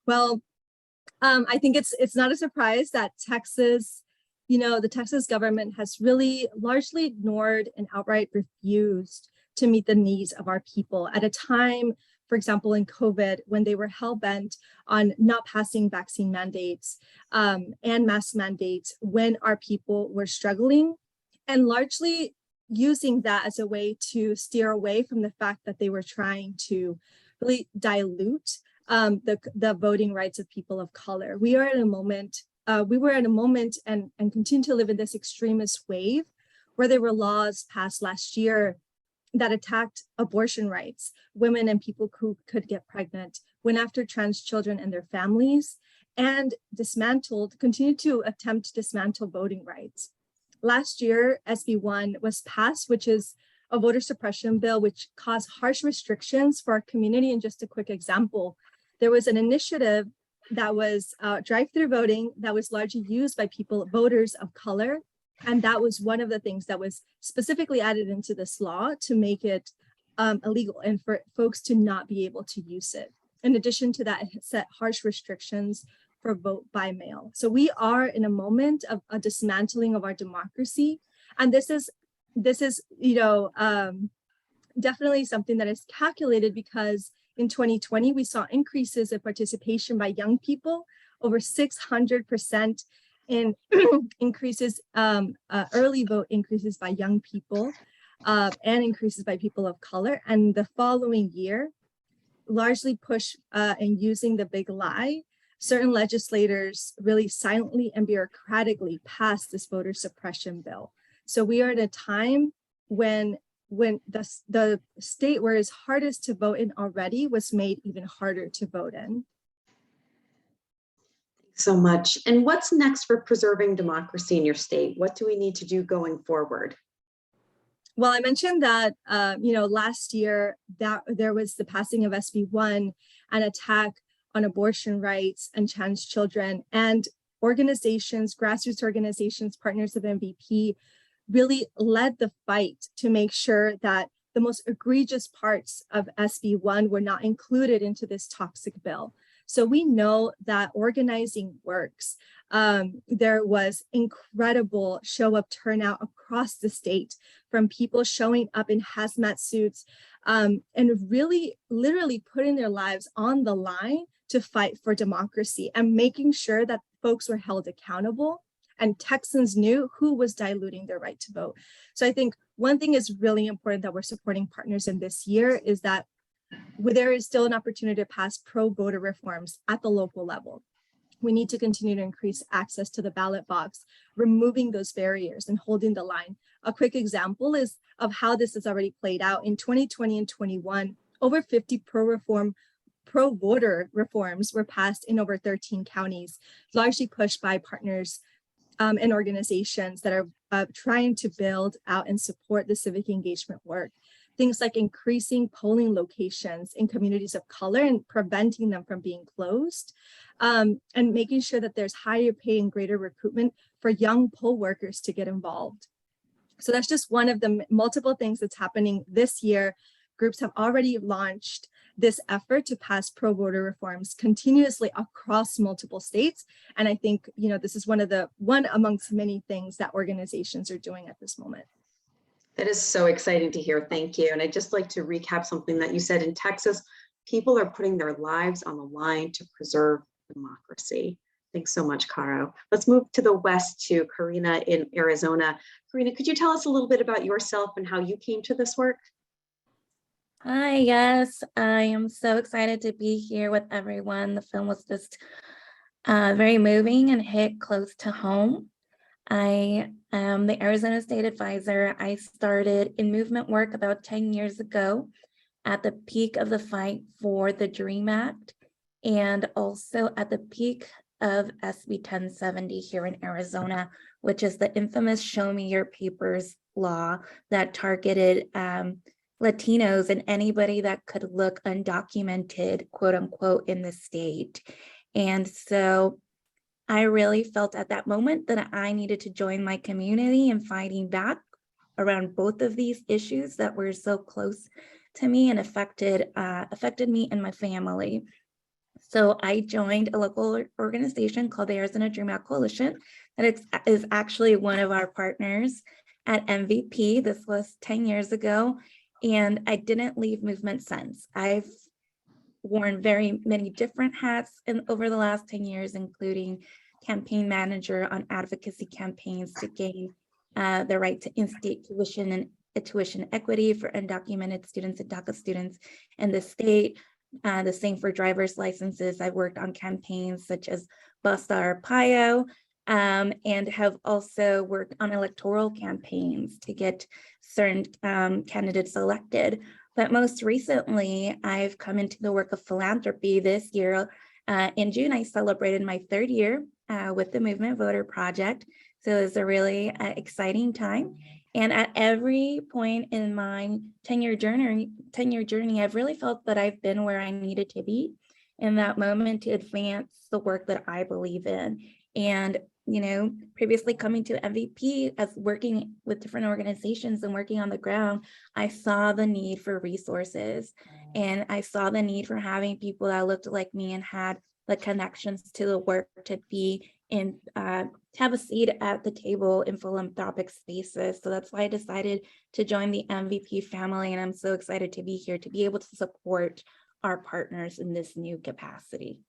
well, I think it's not a surprise that Texas, the Texas government has really largely ignored and outright refused to meet the needs of our people at a time, for example, in COVID, when they were hell-bent on not passing vaccine mandates and mask mandates when our people were struggling, and largely using that as a way to steer away from the fact that they were trying to really dilute the voting rights of people of color. We were at a moment and continue to live in this extremist wave where there were laws passed last year that attacked abortion rights, women and people who could get pregnant, went after trans children and their families, and continued to attempt to dismantle voting rights. Last year, SB 1 was passed, which is a voter suppression bill, which caused harsh restrictions for our community. And just a quick example, there was an initiative that was drive-through voting that was largely used by voters of color. And that was one of the things that was specifically added into this law to make it illegal and for folks to not be able to use it. In addition to that, it set harsh restrictions for vote by mail. So we are in a moment of a dismantling of our democracy. And this is definitely something that is calculated because in 2020, we saw increases in participation by young people, over 600% in increases, early vote increases by young people and increases by people of color. And the following year, largely push and using the big lie, certain legislators really silently and bureaucratically passed this voter suppression bill. So we are at a time when the state where it's hardest to vote in already was made even harder to vote in. So much. And what's next for preserving democracy in your state? What do we need to do going forward? Well, I mentioned that, last year that there was the passing of SB 1, an attack on abortion rights and trans children, and organizations, grassroots organizations, partners of MVP, really led the fight to make sure that the most egregious parts of SB1 were not included into this toxic bill. So we know that organizing works. There was incredible show-up turnout across the state from people showing up in hazmat suits and really literally putting their lives on the line to fight for democracy and making sure that folks were held accountable and Texans knew who was diluting their right to vote. So I think one thing is really important that we're supporting partners in this year is that there is still an opportunity to pass pro-voter reforms at the local level. We need to continue to increase access to the ballot box, removing those barriers and holding the line. A quick example is of how this has already played out. In 2020 and 21, over 50 pro-voter reforms were passed in over 13 counties, largely pushed by partners and organizations that are trying to build out and support the civic engagement work. Things like increasing polling locations in communities of color and preventing them from being closed, and making sure that there's higher pay and greater recruitment for young poll workers to get involved. So that's just one of the multiple things that's happening this year. Groups have already launched this effort to pass pro-voter reforms continuously across multiple states. And I think, this is one amongst many things that organizations are doing at this moment. That is so exciting to hear. Thank you. And I'd just like to recap something that you said. In Texas, people are putting their lives on the line to preserve democracy. Thanks so much, Caro. Let's move to the west to Karina in Arizona. Karina, could you tell us a little bit about yourself and how you came to this work? Hi, yes, I am so excited to be here with everyone. The film was just very moving and hit close to home. I am the Arizona State Advisor. I started in movement work about 10 years ago at the peak of the fight for the DREAM Act and also at the peak of SB 1070 here in Arizona, which is the infamous Show Me Your Papers law that targeted Latinos and anybody that could look undocumented, quote unquote, in the state. And so I really felt at that moment that I needed to join my community in fighting back around both of these issues that were so close to me and affected me and my family. So I joined a local organization called the Arizona Dream Act Coalition that is actually one of our partners at MVP. This was 10 years ago. And I didn't leave movement since. I've worn very many different hats over the last 10 years, including campaign manager on advocacy campaigns to gain the right to in-state tuition and tuition equity for undocumented students and DACA students in the state. The same for driver's licenses. I've worked on campaigns such as Basta Arpaio, and have also worked on electoral campaigns to get certain candidates elected. But most recently, I've come into the work of philanthropy this year. In June, I celebrated my 3rd year with the Movement Voter Project. So it was a really exciting time. And at every point in my 10-year journey, I've really felt that I've been where I needed to be in that moment to advance the work that I believe in. And previously coming to MVP as working with different organizations and working on the ground, I saw the need for resources and I saw the need for having people that looked like me and had the connections to the work to be in, to have a seat at the table in philanthropic spaces. So that's why I decided to join the MVP family. And I'm so excited to be here to be able to support our partners in this new capacity.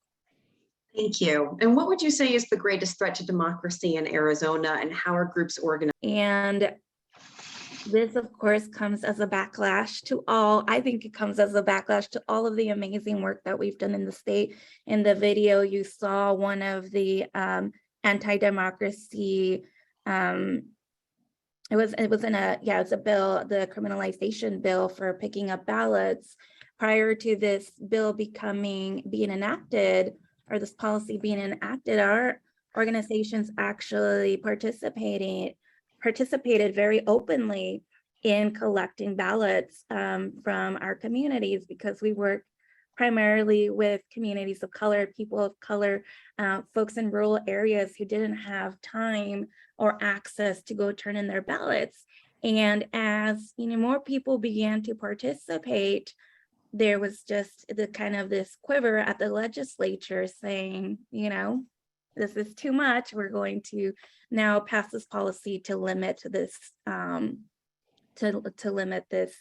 Thank you. And what would you say is the greatest threat to democracy in Arizona and how are groups organized? And this, of course, comes as a backlash to all. I think it comes as a backlash to all of the amazing work that we've done in the state. In the video, you saw one of the anti-democracy. It was it's a bill, the criminalization bill for picking up ballots. Prior to this bill being enacted, or this policy being enacted, our organizations actually participated very openly in collecting ballots from our communities, because we work primarily with communities of color, people of color, folks in rural areas who didn't have time or access to go turn in their ballots. And as more people began to participate, there was just the kind of this quiver at the legislature saying, this is too much. We're going to now pass this policy to limit this, to limit this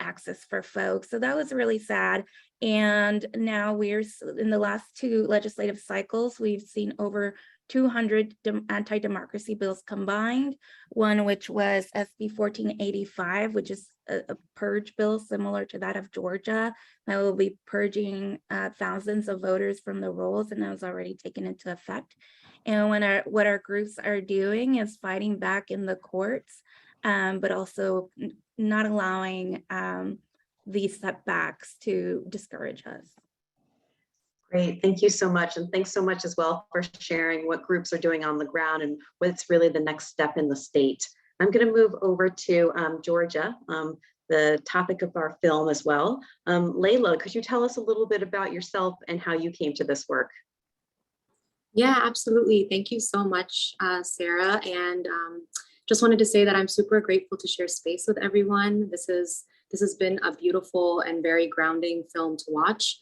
access for folks. So that was really sad. And now we're in the last 2 legislative cycles, we've seen over 200 anti-democracy bills combined, one which was SB 1485, which is a purge bill similar to that of Georgia, that will be purging thousands of voters from the rolls, and that was already taken into effect. And what our groups are doing is fighting back in the courts, but also not allowing these setbacks to discourage us. Great, thank you so much. And thanks so much as well for sharing what groups are doing on the ground and what's really the next step in the state. I'm gonna move over to Georgia, the topic of our film as well. Layla, could you tell us a little bit about yourself and how you came to this work? Yeah, absolutely. Thank you so much, Sarah. And just wanted to say that I'm super grateful to share space with everyone. This has been a beautiful and very grounding film to watch.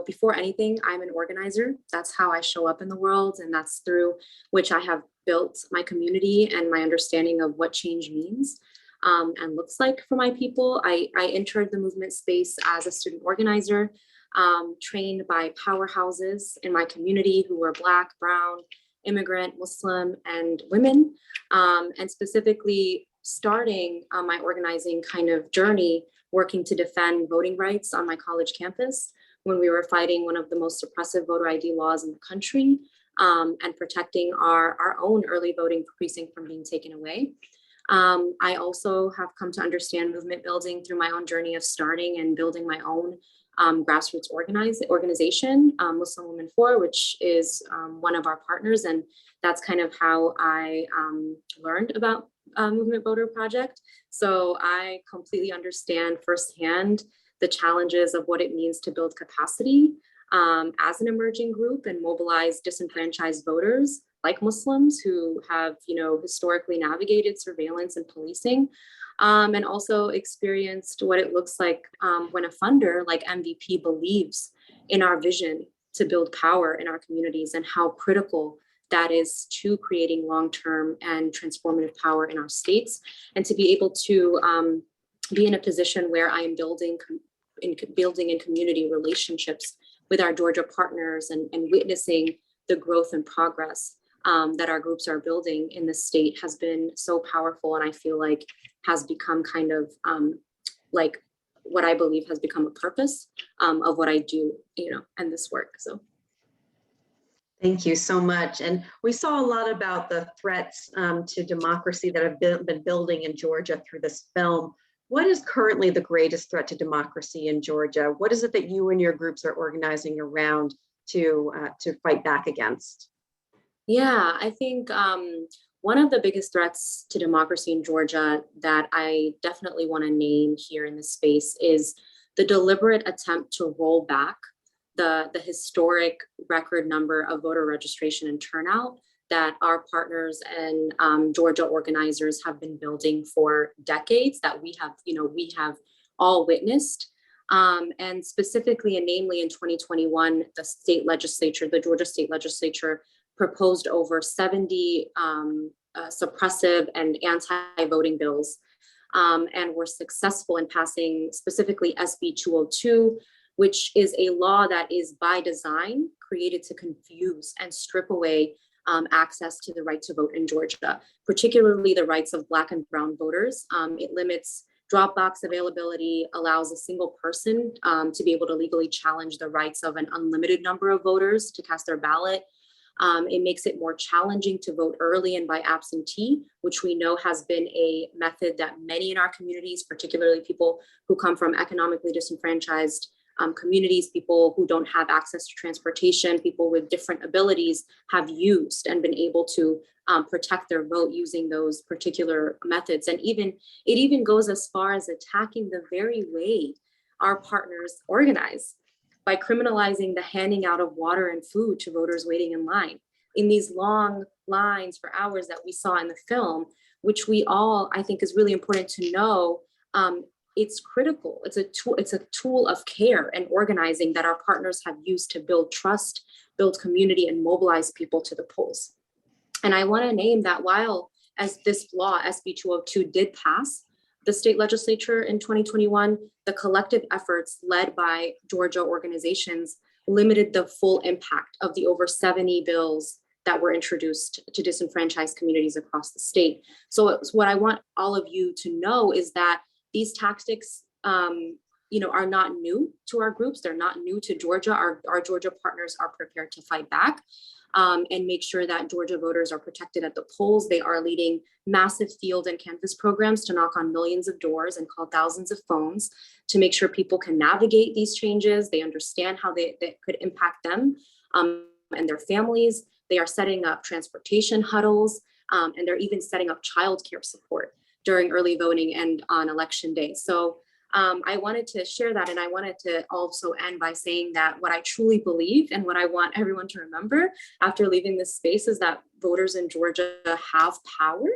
Before anything, I'm an organizer. That's how I show up in the world, and that's through which I have built my community and my understanding of what change means and looks like for my people. I entered the movement space as a student organizer, trained by powerhouses in my community who were Black, Brown, immigrant, Muslim, and women, and specifically starting my organizing kind of journey working to defend voting rights on my college campus when we were fighting one of the most oppressive voter ID laws in the country, and protecting our own early voting precinct from being taken away. I also have come to understand movement building through my own journey of starting and building my own grassroots organization, Muslim Women For, which is one of our partners. And that's kind of how I learned about Movement Voter Project. So I completely understand firsthand the challenges of what it means to build capacity as an emerging group and mobilize disenfranchised voters like Muslims who have, historically navigated surveillance and policing, and also experienced what it looks like when a funder like MVP believes in our vision to build power in our communities and how critical that is to creating long-term and transformative power in our states, and to be able to be in a position where I am building in community relationships with our Georgia partners and witnessing the growth and progress that our groups are building in the state has been so powerful, and I feel like has become kind of like what I believe has become a purpose of what I do, and this work. So. Thank you so much. And we saw a lot about the threats to democracy that have been building in Georgia through this film. What is currently the greatest threat to democracy in Georgia? What is it that you and your groups are organizing around to fight back against? Yeah, I think one of the biggest threats to democracy in Georgia that I definitely want to name here in this space is the deliberate attempt to roll back the historic record number of voter registration and turnout that our partners and Georgia organizers have been building for decades, that we have all witnessed. And specifically and namely in 2021, the Georgia state legislature proposed over 70 suppressive and anti-voting bills, and were successful in passing specifically SB 202, which is a law that is by design created to confuse and strip away access to the right to vote in Georgia, particularly the rights of Black and Brown voters. It limits drop box availability, allows a single person to be able to legally challenge the rights of an unlimited number of voters to cast their ballot. It makes it more challenging to vote early and by absentee, which we know has been a method that many in our communities, particularly people who come from economically disenfranchised communities, people who don't have access to transportation, people with different abilities have used and been able to protect their vote using those particular methods. And it even goes as far as attacking the very way our partners organize by criminalizing the handing out of water and food to voters waiting in line. In these long lines for hours that we saw in the film, which we all, I think, is really important to know. It's critical. It's a tool of care and organizing that our partners have used to build trust, build community, and mobilize people to the polls. And I want to name that while as this law, SB 202, did pass the state legislature in 2021, the collective efforts led by Georgia organizations limited the full impact of the over 70 bills that were introduced to disenfranchised communities across the state. So what I want all of you to know is that these tactics, are not new to our groups. They're not new to Georgia. Our Georgia partners are prepared to fight back and make sure that Georgia voters are protected at the polls. They are leading massive field and canvas programs to knock on millions of doors and call thousands of phones to make sure people can navigate these changes. They understand how they could impact them and their families. They are setting up transportation huddles, and they're even setting up childcare support during early voting and on election day. So I wanted to share that, and I wanted to also end by saying that what I truly believe and what I want everyone to remember after leaving this space is that voters in Georgia have power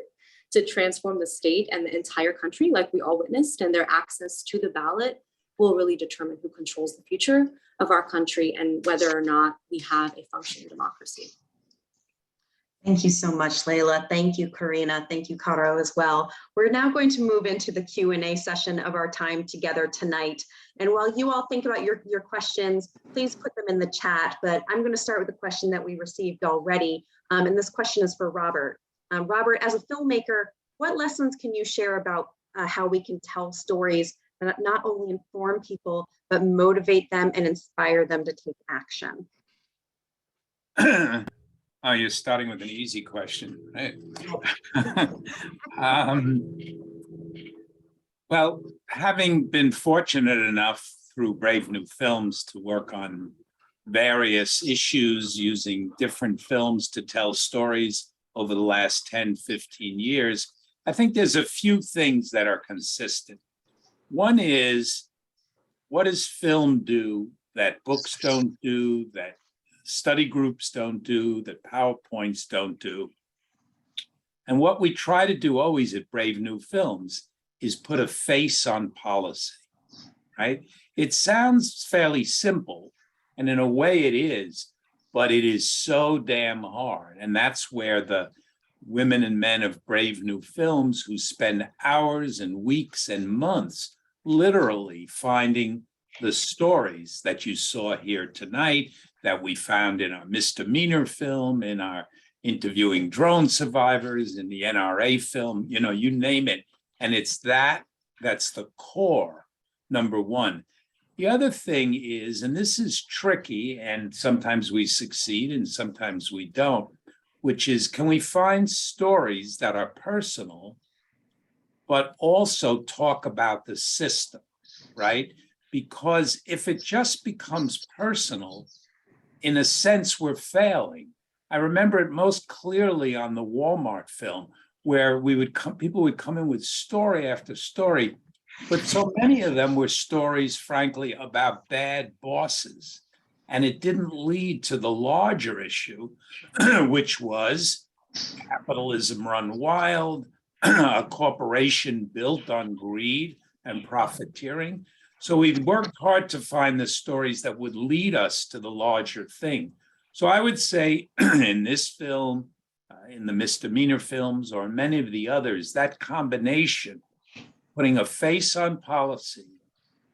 to transform the state and the entire country, like we all witnessed, and their access to the ballot will really determine who controls the future of our country and whether or not we have a functioning democracy. Thank you so much, Layla. Thank you, Karina. Thank you, Caro, as well. We're now going to move into the Q&A session of our time together tonight. And while you all think about your questions, please put them in the chat. But I'm going to start with a question that we received already. And this question is for Robert. Robert, as a filmmaker, what lessons can you share about how we can tell stories that not only inform people, but motivate them and inspire them to take action? Oh, you're starting with an easy question, right? Well, having been fortunate enough through Brave New Films to work on various issues using different films to tell stories over the last 10, 15 years, I think there's a few things that are consistent. One is, what does film do that books don't do, that study groups don't do, that PowerPoints don't do? And what we try to do always at Brave New Films is put a face on policy, right? It sounds fairly simple, and in a way it is, but it is so damn hard. And that's where the women and men of Brave New Films, who spend hours and weeks and months literally finding the stories that you saw here tonight, that we found in our misdemeanor film, in our interviewing drone survivors, in the NRA film, you name it. And it's that's the core, number one. The other thing is, and this is tricky, and sometimes we succeed and sometimes we don't, which is, can we find stories that are personal, but also talk about the system, right? Because if it just becomes personal, in a sense, we're failing. I remember it most clearly on the Walmart film, where people would come in with story after story, but so many of them were stories, frankly, about bad bosses. And it didn't lead to the larger issue, which was capitalism run wild, a corporation built on greed and profiteering. So we worked hard to find the stories that would lead us to the larger thing. So I would say in this film, in the misdemeanor films, or many of the others, that combination, putting a face on policy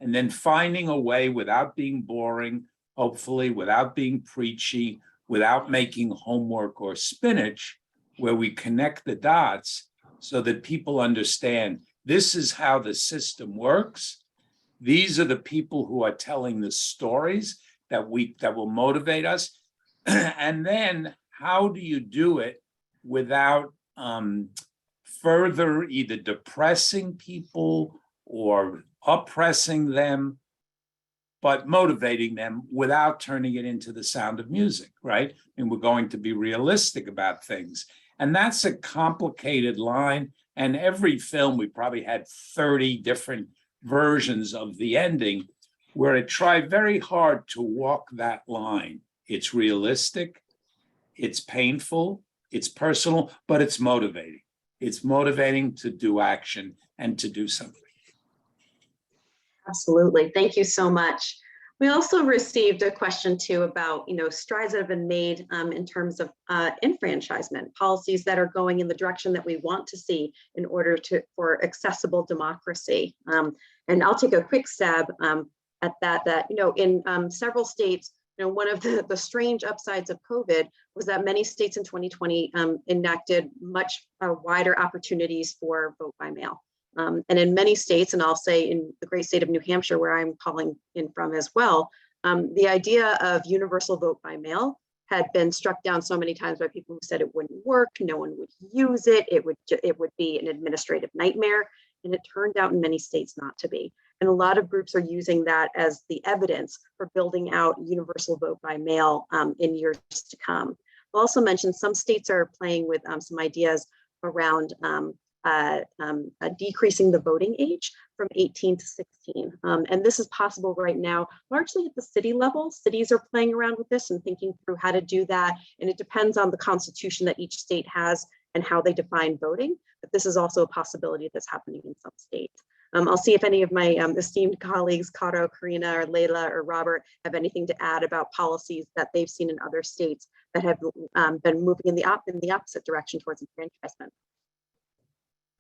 and then finding a way without being boring, hopefully without being preachy, without making homework or spinach, where we connect the dots so that people understand this is how the system works. These are the people who are telling the stories that will motivate us. And then how do you do it without further either depressing people or oppressing them, but motivating them without turning it into the Sound of Music, right? And we're going to be realistic about things. And that's a complicated line. And every film, we probably had 30 different versions of the ending, where it tried very hard to walk that line. It's realistic, it's painful, It's personal, but it's motivating. It's motivating to do action and to do something. Absolutely. Thank you so much. We also received a question too about, strides that have been made in terms of enfranchisement, policies that are going in the direction that we want to see in order for accessible democracy. And I'll take a quick stab at that, in several states, one of the strange upsides of COVID was that many states in 2020 enacted much wider opportunities for vote by mail. And in many states, and I'll say in the great state of New Hampshire, where I'm calling in from as well, the idea of universal vote by mail had been struck down so many times by people who said it wouldn't work, no one would use it, it would be an administrative nightmare, and it turned out in many states not to be. And a lot of groups are using that as the evidence for building out universal vote by mail in years to come. I'll also mention some states are playing with some ideas around decreasing the voting age from 18 to 16. And this is possible right now, largely at the city level. Cities are playing around with this and thinking through how to do that. And it depends on the constitution that each state has and how they define voting. But this is also a possibility that's happening in some states. I'll see if any of my esteemed colleagues, Caro, Karina, or Layla, or Robert, have anything to add about policies that they've seen in other states that have been moving in the opposite direction towards enfranchisement.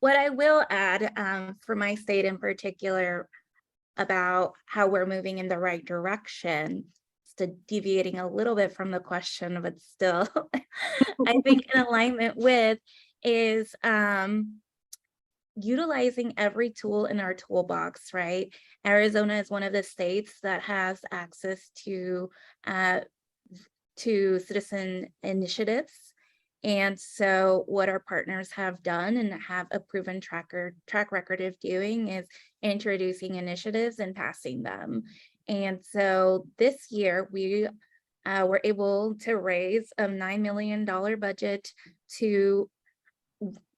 What I will add for my state in particular about how we're moving in the right direction, deviating a little bit from the question, but still, I think in alignment with, is utilizing every tool in our toolbox, right? Arizona is one of the states that has access to citizen initiatives. And so what our partners have done and have a proven track record of doing is introducing initiatives and passing them. And so this year we were able to raise a $9 million budget to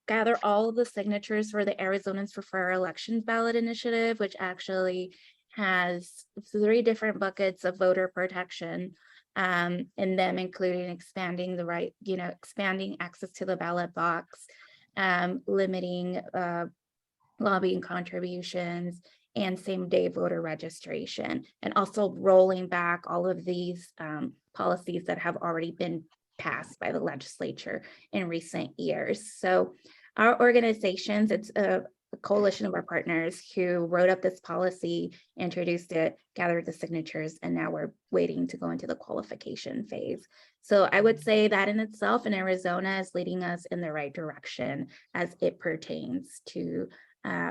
gather all of the signatures for the Arizonans for Fair Elections ballot initiative, which actually has 3 different buckets of voter protection. And them including expanding the right, expanding access to the ballot box, limiting lobbying contributions, and same-day voter registration, and also rolling back all of these policies that have already been passed by the legislature in recent years. So our organizations, it's a coalition of our partners who wrote up this policy, introduced it, gathered the signatures, and now we're waiting to go into the qualification phase. So I would say that in itself in Arizona is leading us in the right direction as it pertains to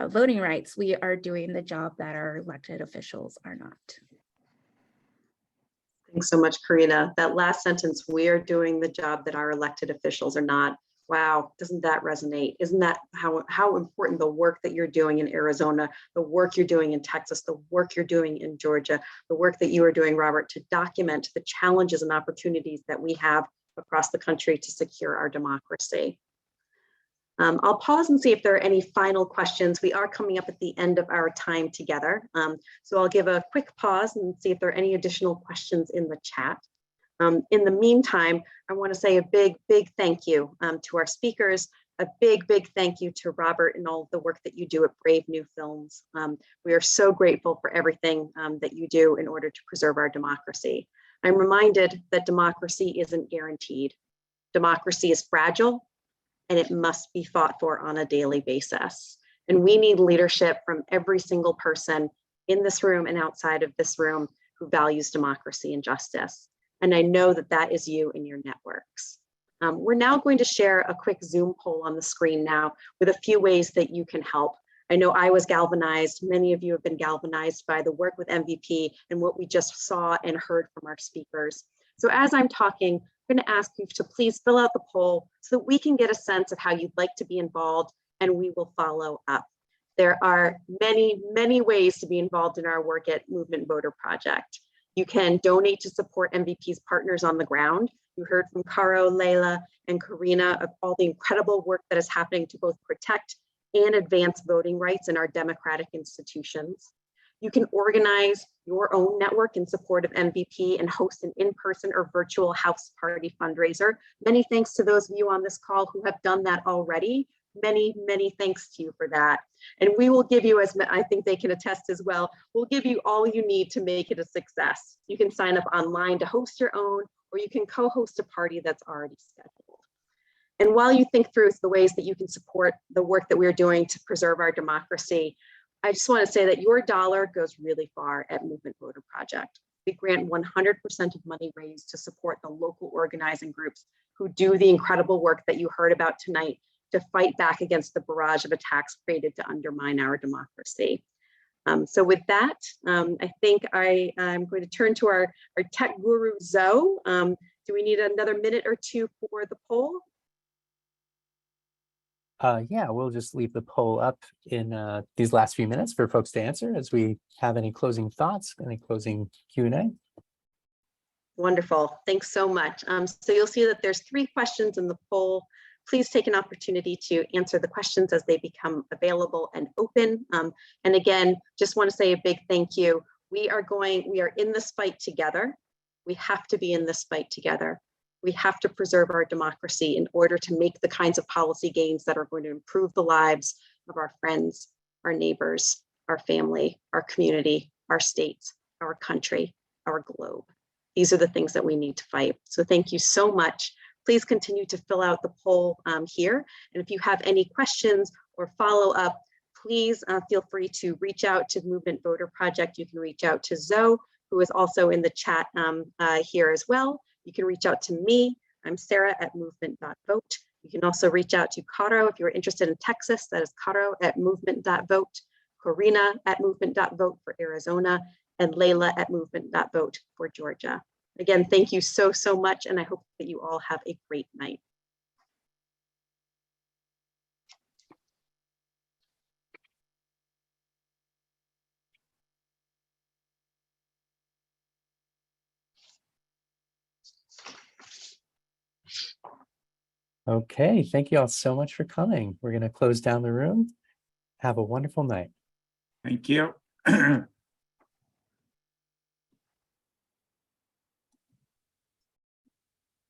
voting rights. We are doing the job that our elected officials are not. Thanks so much, Karina. That last sentence, we are doing the job that our elected officials are not. Wow, doesn't that resonate? Isn't that how important the work that you're doing in Arizona, the work you're doing in Texas, the work you're doing in Georgia, the work that you are doing, Robert, to document the challenges and opportunities that we have across the country to secure our democracy. I'll pause and see if there are any final questions. We are coming up at the end of our time together. So I'll give a quick pause and see if there are any additional questions in the chat. In the meantime, I want to say a big thank you to our speakers, a big thank you to Robert and all of the work that you do at Brave New Films. We are so grateful for everything that you do in order to preserve our democracy. I'm reminded that democracy isn't guaranteed. Democracy is fragile, and it must be fought for on a daily basis. And we need leadership from every single person in this room and outside of this room who values democracy and justice. And I know that that is you and your networks. We're now going to share a quick Zoom poll on the screen now with a few ways that you can help. I know I was galvanized. Many of you have been galvanized by the work with MVP and what we just saw and heard from our speakers. So as I'm talking, I'm going to ask you to please fill out the poll so that we can get a sense of how you'd like to be involved, and we will follow up. There are many ways to be involved in our work at Movement Voter Project. You can donate to support MVP's partners on the ground. You heard from Caro, Layla, and Karina of all the incredible work that is happening to both protect and advance voting rights in our democratic institutions. You can organize your own network in support of MVP and host an in-person or virtual house party fundraiser. Many thanks to those of you on this call who have done that already. Many, many thanks to you for that. And we will give you, as I think they can attest as well, we'll give you all you need to make it a success. You can sign up online to host your own, or you can co-host a party that's already scheduled. And while you think through the ways that you can support the work that we're doing to preserve our democracy, I just want to say that your dollar goes really far at Movement Voter Project. We grant 100% of money raised to support the local organizing groups who do the incredible work that you heard about tonight to fight back against the barrage of attacks created to undermine our democracy. So with that, I think I'm going to turn to our tech guru, Zoe. Do we need another minute or two for the poll? Yeah, we'll just leave the poll up in these last few minutes for folks to answer as we have any closing thoughts, any closing Q&A. Wonderful, thanks so much. So you'll see that there's 3 questions in the poll. Please take an opportunity to answer the questions as they become available and open. And again, just want to say a big thank you. We are in this fight together. We have to be in this fight together. We have to preserve our democracy in order to make the kinds of policy gains that are going to improve the lives of our friends, our neighbors, our family, our community, our states, our country, our globe. These are the things that we need to fight. So thank you so much. Please continue to fill out the poll here. And if you have any questions or follow up, please feel free to reach out to Movement Voter Project. You can reach out to Zoe, who is also in the chat here as well. You can reach out to me. I'm Sarah at movement.vote. You can also reach out to Caro if you're interested in Texas. That is Caro at movement.vote, Corina at movement.vote for Arizona, and Layla at movement.vote for Georgia. Again, thank you so, so much, and I hope that you all have a great night. Okay, thank you all so much for coming. We're going to close down the room. Have a wonderful night. Thank you.